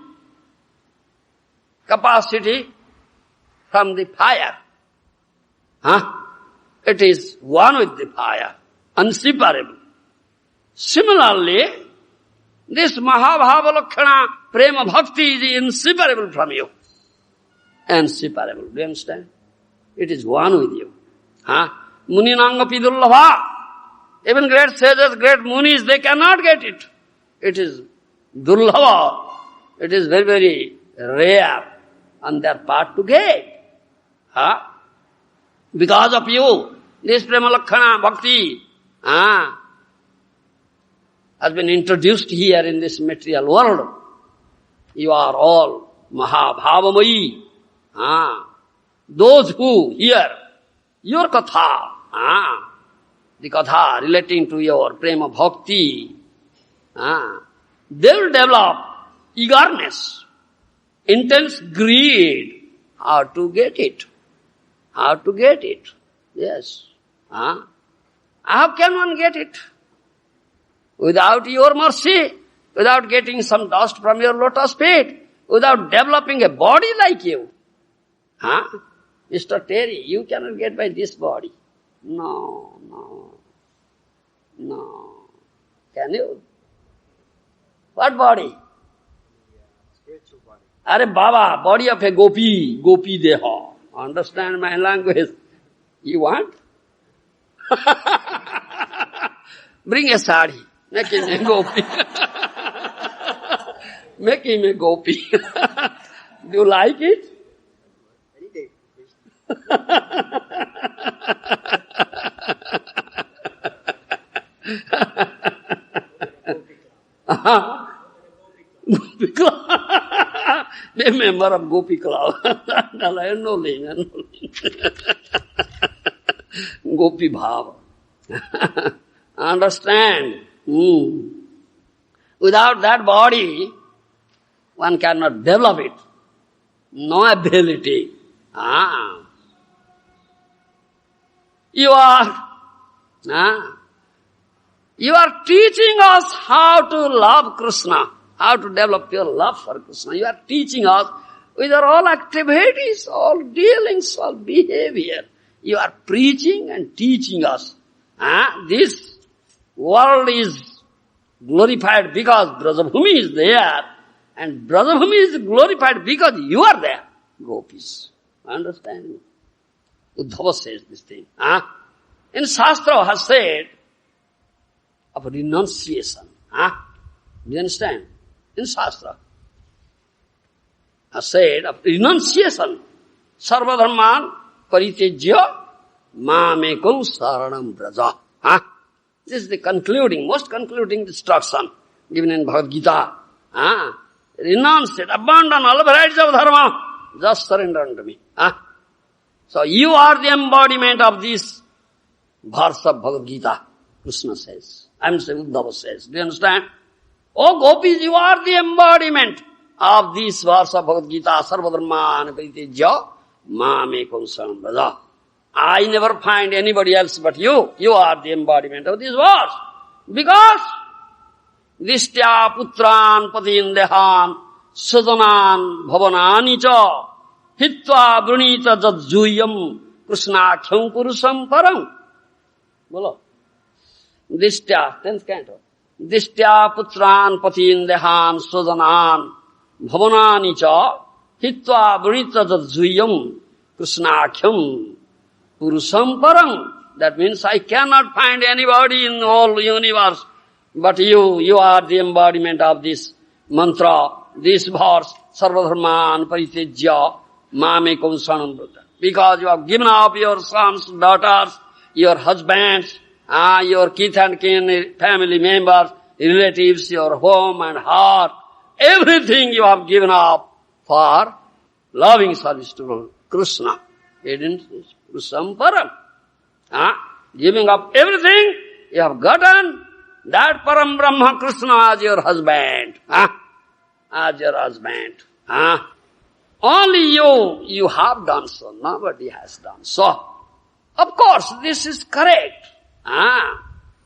capacity from the fire. It is one with the fire, inseparable. Similarly, this Mahabhavalakshana prema bhakti is inseparable from you. Inseparable. Do you understand? It is one with you. Muninanga pidullabha. Even great sages, great munis, they cannot get it. It is dullabha. it is very, very rare on their part to get. Huh? Because of you, this Prema Lakkhana Bhakti has been introduced here in this material world. You are all Mahabhavamayi. Those who hear your Katha, the Katha relating to your Prema Bhakti, they will develop eagerness, intense greed. How to get it? How to get it? Yes. How can one get it? Without your mercy, without getting some dust from your lotus feet, without developing a body like you. Mr. Terry, you cannot get by this body. No. Can you? What body? Spiritual body. Are Baba, body of a gopi deha. Understand my language? You want? Bring a sari. Make him a gopi. Make him a gopi. Do you like it? Any day. Gopi Club. Be a member of Gopi Club. No link. Gopi Bhava. Understand? Without that body, one cannot develop it. No ability. You are teaching us how to love Krishna, how to develop your love for Krishna. You are teaching us with your all activities, all dealings, all behavior. You are preaching and teaching us. This world is glorified because Brajabhumi is there, and Brajabhumi is glorified because you are there. Gopis. Understand? Uddhava says this thing. In Shastra has said of renunciation. Do you understand? In Shastra has said of renunciation. Sarvadharman paritejya mamekam saranam braja. This is the most concluding instruction given in Bhagavad Gita. Renounce it, abandon all varieties of dharma, just surrender unto me. So you are the embodiment of this verse of Bhagavad Gita, Krishna says. Uddhava says. Do you understand? Oh gopis, you are the embodiment of this verse of Bhagavad Gita, sarvadharman paritejya mamekam saranam braja. I never find anybody else but you. You are the embodiment of this verse. Because Dishtya putran patindehan sudanan bhavanani cha hitva brunita jajjuyam krishnakhyam purusham param. Bolo. Dishtya, 10th canto. Dishtya putran patindehan sudanan bhavanani cha hitva brunita jajjuyam krishnakhyam purusham param. That means I cannot find anybody in the whole universe but you. You are the embodiment of this mantra, this verse, sarvadharman paritejya mamekam saranam braja. Because you have given up your sons, daughters, your husbands, your kith and kin, family members, relatives, your home and heart, everything you have given up for loving service to Krishna. Purusham param. Giving up everything, you have gotten that Param Brahma Krishna as your husband. As your husband. Only you have done so. Nobody has done so. Of course, this is correct.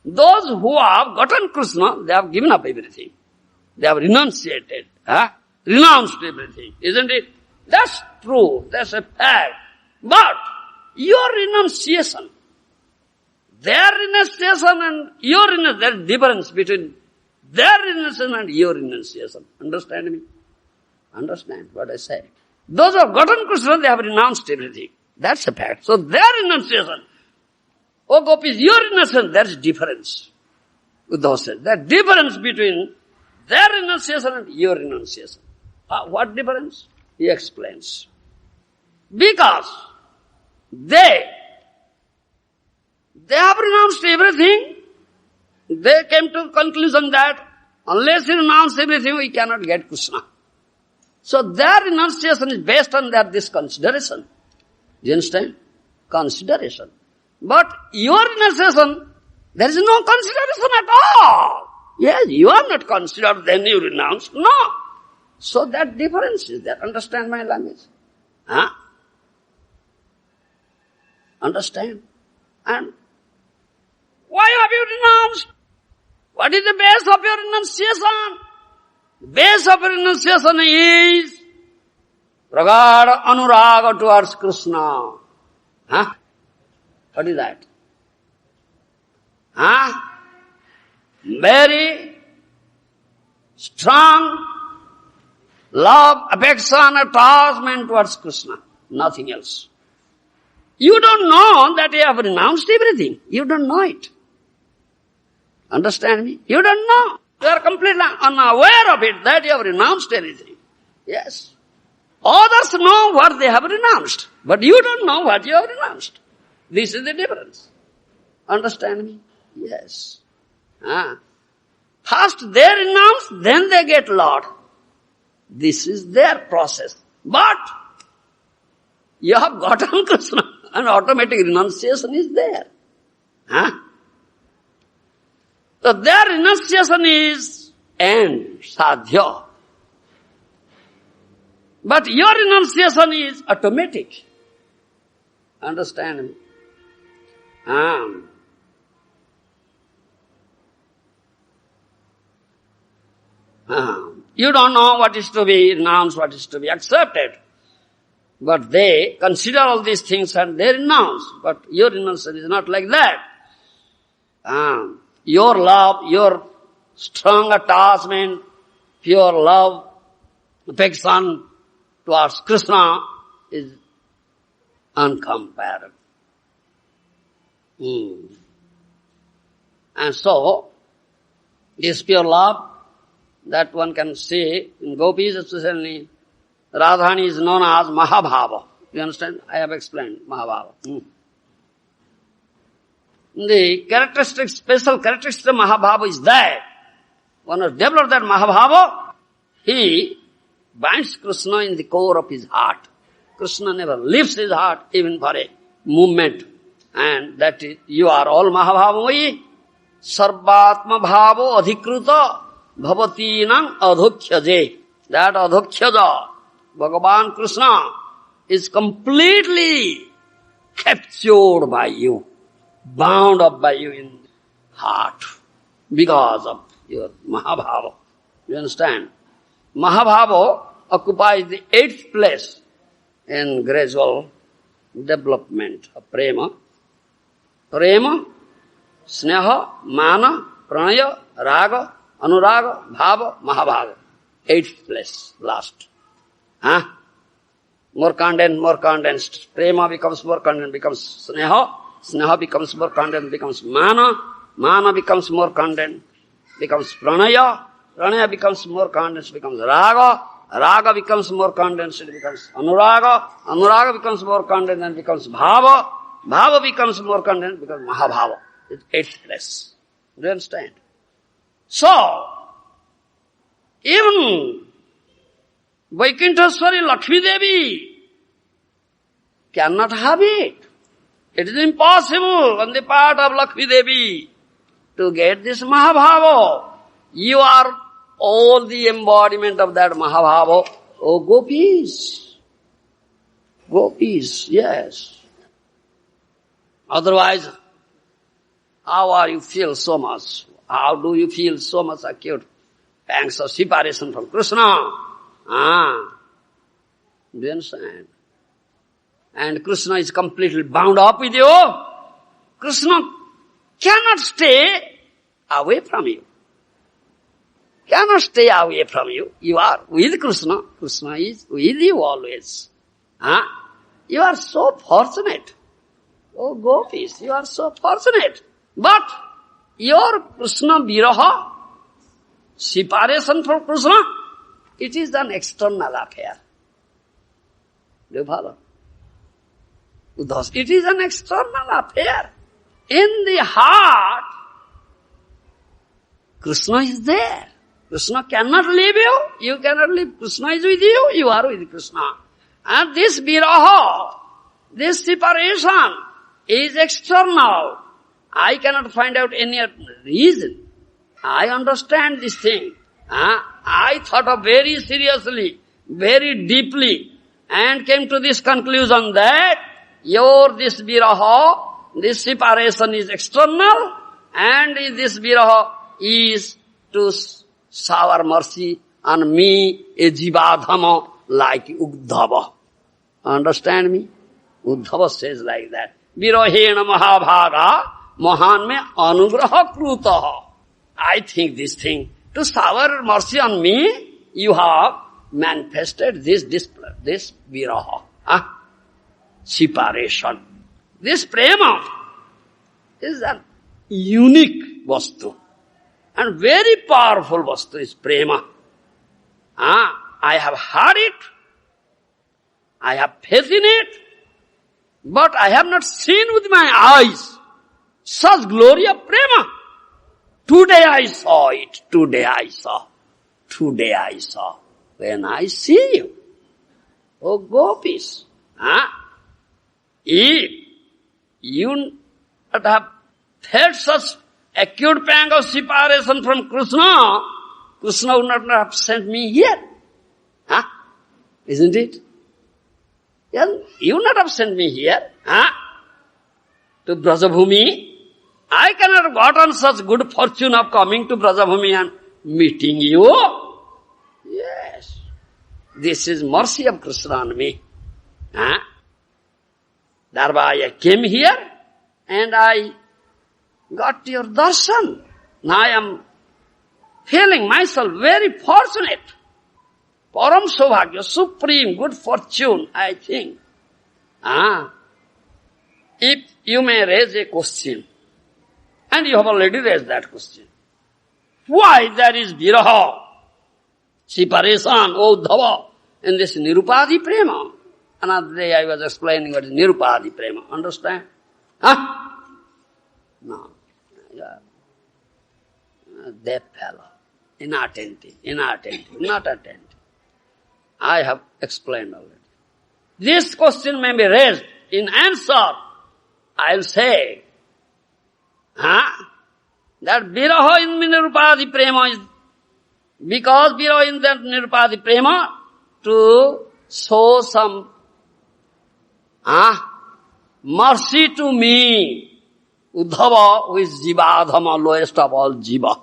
Those who have gotten Krishna, they have given up everything. They have renunciated. Renounced everything. Isn't it? That's true. That's a fact. But your renunciation, their renunciation and your renunciation, there is difference between their renunciation and your renunciation. Understand me? Understand what I say. Those who have gotten Krishna, they have renounced everything. That's a fact. So their renunciation, oh gopis, your renunciation, there is difference. Uddhava says, there is difference between their renunciation and your renunciation. What difference? He explains. Because they have renounced everything. They came to the conclusion that unless we renounce everything, we cannot get Krishna. So their renunciation is based on this consideration. Do you understand? Consideration. But your renunciation, there is no consideration at all. Yes, you are not considered, then you renounce. No. So that difference is there. Understand my language? Huh? Understand? And why have you renounced? What is the base of your renunciation? The base of your renunciation is pragada anuraga towards Krishna. Huh? What is that? Huh? Very strong love, affection, attachment towards Krishna. Nothing else. You don't know that you have renounced everything. You don't know it. Understand me? You don't know. You are completely unaware of it, that you have renounced everything. Yes. Others know what they have renounced, but you don't know what you have renounced. This is the difference. Understand me? Yes. First they renounce, then they get Lord. This is their process. But you have gotten Krishna, and automatic renunciation is there. So their renunciation is end, sadhya. But your renunciation is automatic. Understand me? You don't know what is to be renounced, what is to be accepted. But they consider all these things and they renounce. But your renunciation is not like that. Your love, your strong attachment, pure love, affection towards Krishna is uncomparable. And so, this pure love that one can see in gopis, especially Radharani, is known as Mahabhava. You understand? I have explained Mahabhava. The characteristic, special characteristic of Mahabhava is that one has developed that Mahabhava, he binds Krishna in the core of his heart. Krishna never leaves his heart even for a moment. And that is, you are all Mahabhavamai, Sarvatma Bhavo Adhikruta Bhavatinam Adhokhyaje. That Adhokhyaja, Bhagavan Krishna, is completely captured by you, bound up by you in heart because of your Mahabhava. You understand? Mahabhava occupies the 8th place in gradual development of prema. Prema, sneha, mana, pranaya, raga, anuraga, bhava, mahabhava. 8th place, last. More condensed. Prema becomes more condensed, becomes sneha. Sneha becomes more condensed, becomes mana. Mana becomes more condensed, becomes pranaya. Pranaya becomes more condensed, becomes raga. Raga becomes more condensed, it becomes anuraga. Anuraga becomes more condensed and becomes bhava. Bhava becomes more condensed, becomes mahabhava. It's 8th place. Do you understand? So, even Vaikunteswari Lakshmi Devi cannot have it. It is impossible on the part of Lakshmi Devi to get this Mahabhava. You are all the embodiment of that Mahabhava. Oh, gopis. Gopis, yes. Otherwise, how are you feel so much? How do you feel so much acute pangs of separation from Krishna? Do you understand? And Krishna is completely bound up with you. Krishna cannot stay away from you. Cannot stay away from you. You are with Krishna. Krishna is with you always. You are so fortunate. Oh gopis, you are so fortunate. But your Krishna viraha, separation from Krishna, It is an external affair. Do you follow? Thus, it is an external affair. In the heart, Krishna is there. Krishna cannot leave you. You cannot leave. Krishna is with you. You are with Krishna. And this viraha, this separation is external. I cannot find out any reason. I understand this thing. I thought of very seriously, very deeply, and came to this conclusion that this viraha, this separation is external, and this viraha is to shower mercy on me, a jivadhama, like Uddhava. Understand me? Uddhava says like that. Virahena mahabhaga, mahan me anugraha krutaha. I think this thing, to shower mercy on me, you have manifested this viraha, separation. This prema is a unique vastu and very powerful vastu is prema. I have heard it, I have faith in it, but I have not seen with my eyes such glory of prema. Today I saw it, today I saw. When I see you, oh gopis, if you not have felt such acute pang of separation from Krishna, Krishna would not have sent me here. Isn't it? Yes, you would not have sent me here. To Brajabhumi. I cannot have gotten such good fortune of coming to Brajabhumi and meeting you. Yes. This is mercy of Krishna on me. Thereby I came here and I got your darshan. Now I am feeling myself very fortunate. Param Saubhagya, supreme good fortune, I think. If you may raise a question, and you have already raised that question. Why there is viraha, separation, Uddhava, in this Nirupadi prema? Another day I was explaining what is Nirupadi prema. Understand? No. Deaf fellow. Inattentive, not attentive. I have explained already. This question may be raised. In answer, I will say, that viraha in Nirupadi prema is, because viraha in that Nirupadi prema, to show some mercy to me, Uddhava, who is Jivadhama, lowest of all Jiva.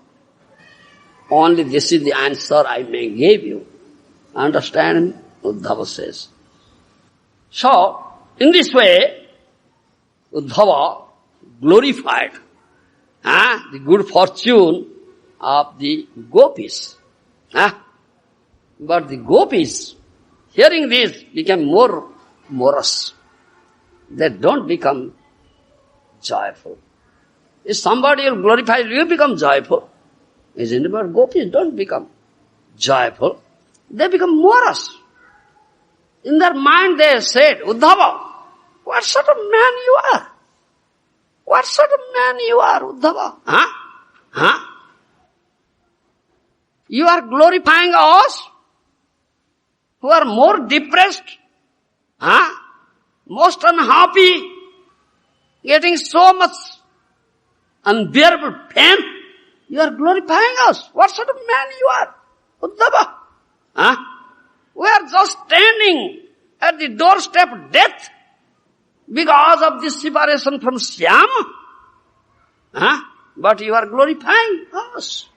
Only this is the answer I may give you. Understand? Uddhava says. So, in this way, Uddhava glorified the good fortune of the gopis. But the gopis, hearing this, became more morose. They don't become joyful. If somebody will glorify you, you become joyful. Isn't it? But gopis don't become joyful. They become morose. In their mind they said, Uddhava, what sort of man you are? What sort of man you are, Uddhava? You are glorifying us who are more depressed, most unhappy, getting so much unbearable pain. You are glorifying us. What sort of man you are, Uddhava? We are just standing at the doorstep of death because of this separation from Syama. But you are glorifying us.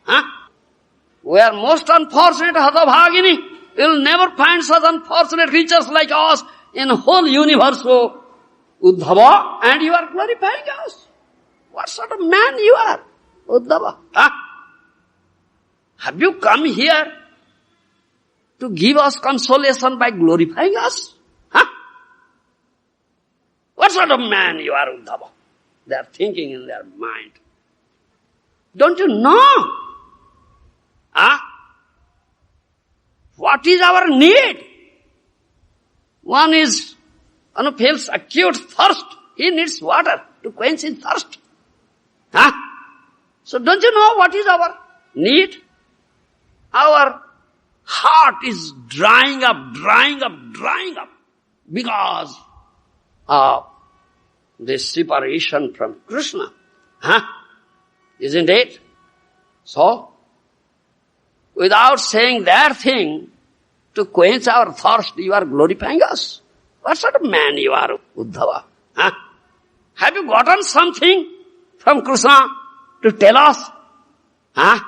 We are most unfortunate, Hadabhagini. You will never find such unfortunate creatures like us in the whole universe, Uddhava, and you are glorifying us. What sort of man you are, Uddhava? Have you come here to give us consolation by glorifying us? What sort of man you are, Uddhava? They are thinking in their mind. Don't you know? what is our need? One is, feels acute thirst. He needs water to quench his thirst. Huh? So don't you know what is our need? Our heart is drying up because of this separation from Krishna. Huh? Isn't it? So, without saying that thing to quench our thirst, you are glorifying us. What sort of man you are, Uddhava? Huh? Have you gotten something from Krishna to tell us? Huh?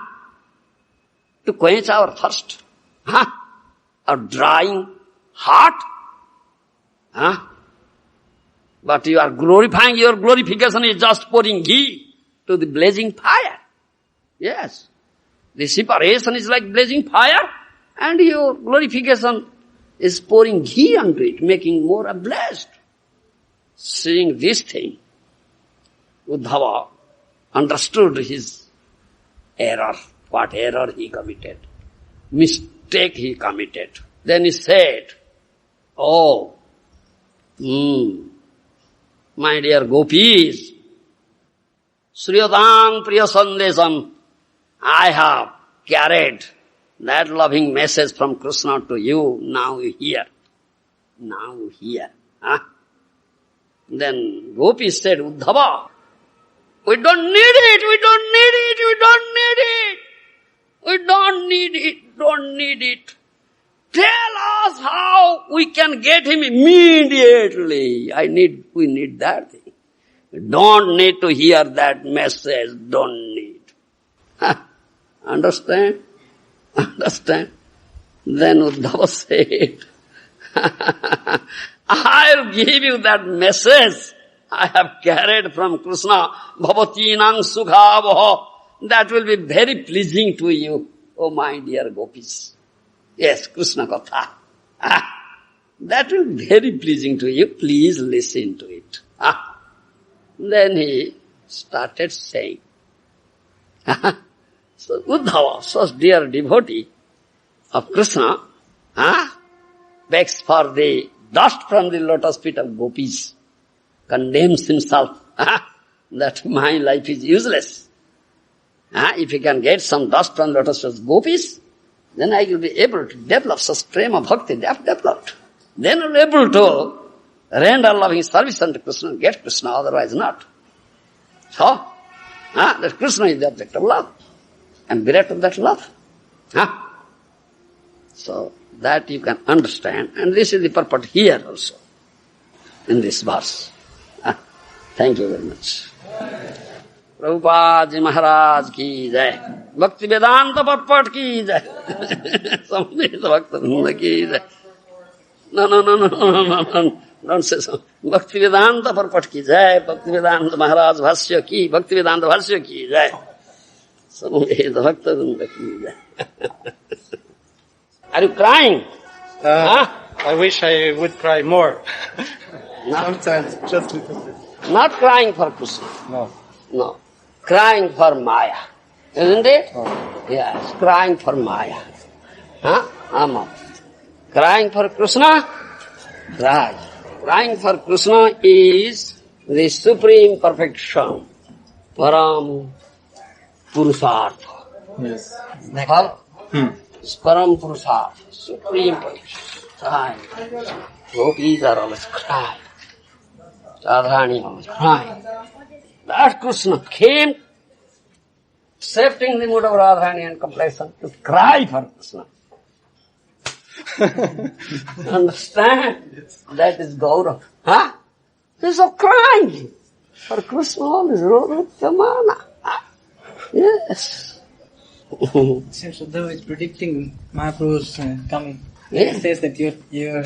To quench our thirst? Huh? Our drying heart? Huh? But you are glorifying, your glorification is just pouring ghee to the blazing fire. Yes. The separation is like blazing fire, and your glorification is pouring ghee onto it, making more ablaze. Seeing this thing, Uddhava understood his error, what error he committed, mistake he committed. Then he said, oh, my dear gopis, Sriyodam Priya Sandesam, I have carried that loving message from Krishna to you, now you hear. Now you hear. Huh? Then gopis said, Uddhava, we don't need it, we don't need it, we don't need it. We don't need it, don't need it. Tell us how we can get him immediately. We need that thing. We don't need to hear that message, don't need. Understand? Understand? Then Uddhava said, I'll give you that message I have carried from Krishna, Bhavatinang Sukha. That will be very pleasing to you, oh my dear gopis. Yes, Krishna Katha. That will be very pleasing to you. Please listen to it. Then he started saying, so Uddhava, such dear devotee of Krishna, begs for the dust from the lotus feet of gopis, condemns himself that my life is useless. If you can get some dust from lotus feet of gopis, then I will be able to develop such prema bhakti they have developed. Then I will be able to render loving service unto Krishna and get Krishna, otherwise not. So, that Krishna is the object of love. And bereft of that love. So, that you can understand. And this is the purport here also, in this verse. Thank you very much. Prabhupada Ji Maharaj ki jai. Bhakti Vedanta purport ki jai. Samveda Bhakta Vrinda ki jai. No. Don't say so. Bhakti Vedanta purport ki jai. Bhakti Vedanta Maharaj Bhasya ki. Bhakti Vedanta Bhasya ki jai. Samveda Bhakta Vrinda ki jai. Are you crying? I wish I would cry more. Sometimes, just a little bit. Not crying for Krishna. No. Crying for Maya. Isn't it? Oh. Yes, crying for Maya. Crying for Krishna? Cry. Crying for Krishna is the supreme perfection. Param Purusartha. Yes. Param Purusartha. Supreme perfection. Crying. Gopis are always crying. Radharani always crying. That Krishna came accepting the mood of Radharani and complacency to cry for Krishna. Understand? That is Gaurav. He's so crying for Krishna, all is Rodhamana. Yes. Seems as though it's predicting Mahaprabhu's coming. Yeah. It says that your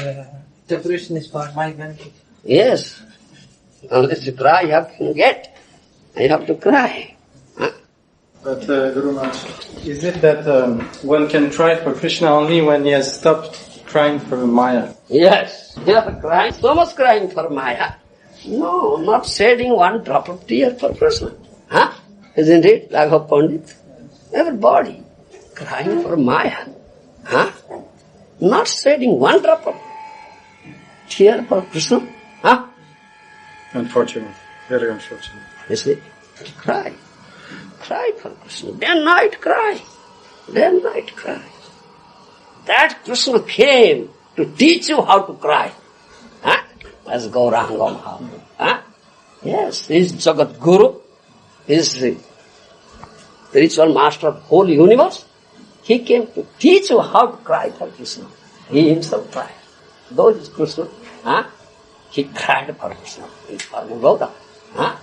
separation is for my benefit. Yes. Unless you cry, you have to get. You have to cry. But Guru Maharaj, is it that one can cry for Krishna only when he has stopped crying for Maya? Yes. You are crying, so much crying for Maya. No, not shedding one drop of tear for Krishna. Isn't it, Raghav Pandit? Everybody crying for Maya. not shedding one drop of tear for Krishna. Huh? Unfortunate. Very unfortunate. You see, cry. Cry for Krishna. Day and night cry. Day and night cry. That Krishna came to teach you how to cry. Huh? As Gauranga Mahaprabhu. Huh? Yes, he is Jagat Guru. He is the spiritual master of whole universe. He came to teach you how to cry for Krishna. He himself cried. Though he is Krishna, huh? He cried for Krishna. For Gaura. Huh?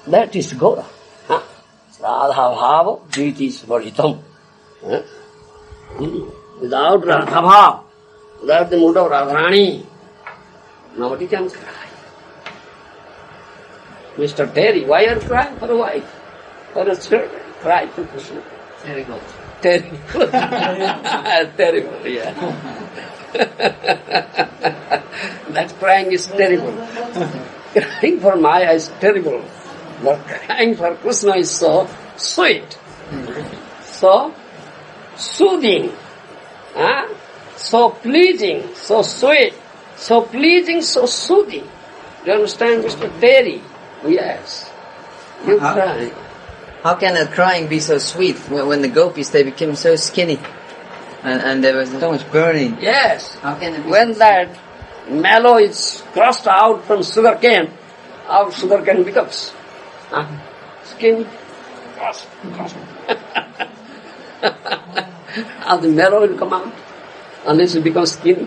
That is Gaura. Huh? Radha Bhava, Priti Svaritam. Huh? Without Radha Bhava, without the mood of Radharani, nobody can cry. Mr. Terry, why are you crying for a wife? For a children? Cry for Krishna. Terrible. Terrible. Terrible, yeah. That crying is terrible. Crying for Maya is terrible. But crying for Krishna is so sweet, so soothing, huh? So pleasing, so sweet, so pleasing, so soothing. Do you understand, Mr. Terry? Yes. You cry. How can that crying be so sweet when the gopis, they became so skinny and there was so much burning? Yes. How can it be When that mallow is crushed out from sugar cane, how sugar cane becomes? Huh? Skin crushed. How the mallow will come out unless it becomes skinny.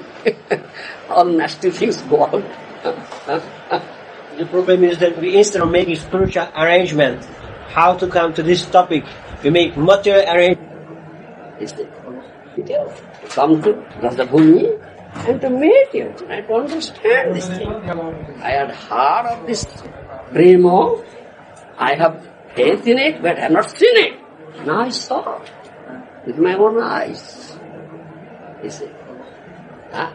All nasty things go out. The problem is that we, instead of making spiritual arrangement, how to come to this topic, we make material arrangement. Is it? To come to Radhabhumi and to meet you and to understand this thing. I had heard of this prema. I have faith in it, but I have not seen it. Now I saw it with my own eyes. You see? Huh?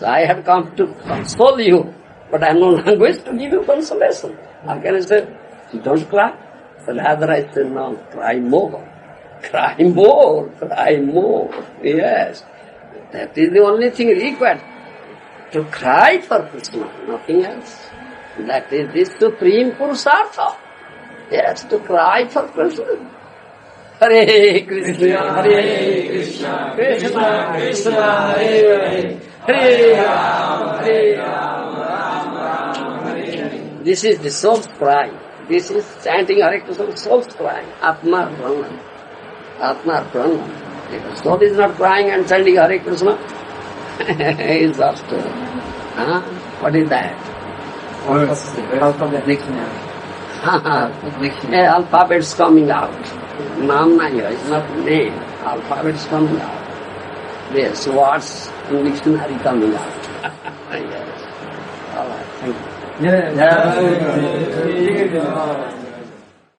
So I have come to console you, but I have no language to give you consolation. How can I say, don't cry? But rather I say, no, cry more. Cry more, cry more. Yes. That is the only thing required. To cry for Krishna, nothing else. That is the supreme Purusartha. Yes, to cry for Krishna. Hare Krishna, Hare Krishna, Krishna Krishna, Hare Hare, Hare Rama, Hare Rama, Rama Rama, Hare Hare. This is the soul's cry. This is chanting Hare Krishna, soul's cry. Atma Prana. Atma Prana. If the soul is not crying and chanting Hare Krishna, it's just, what is that? alphabet dictionary? Alphabets coming out. Naam nahi hai, it's not name. Alphabets coming out. Yes, words in dictionary coming out. Yes. All right, thank you. Yeah.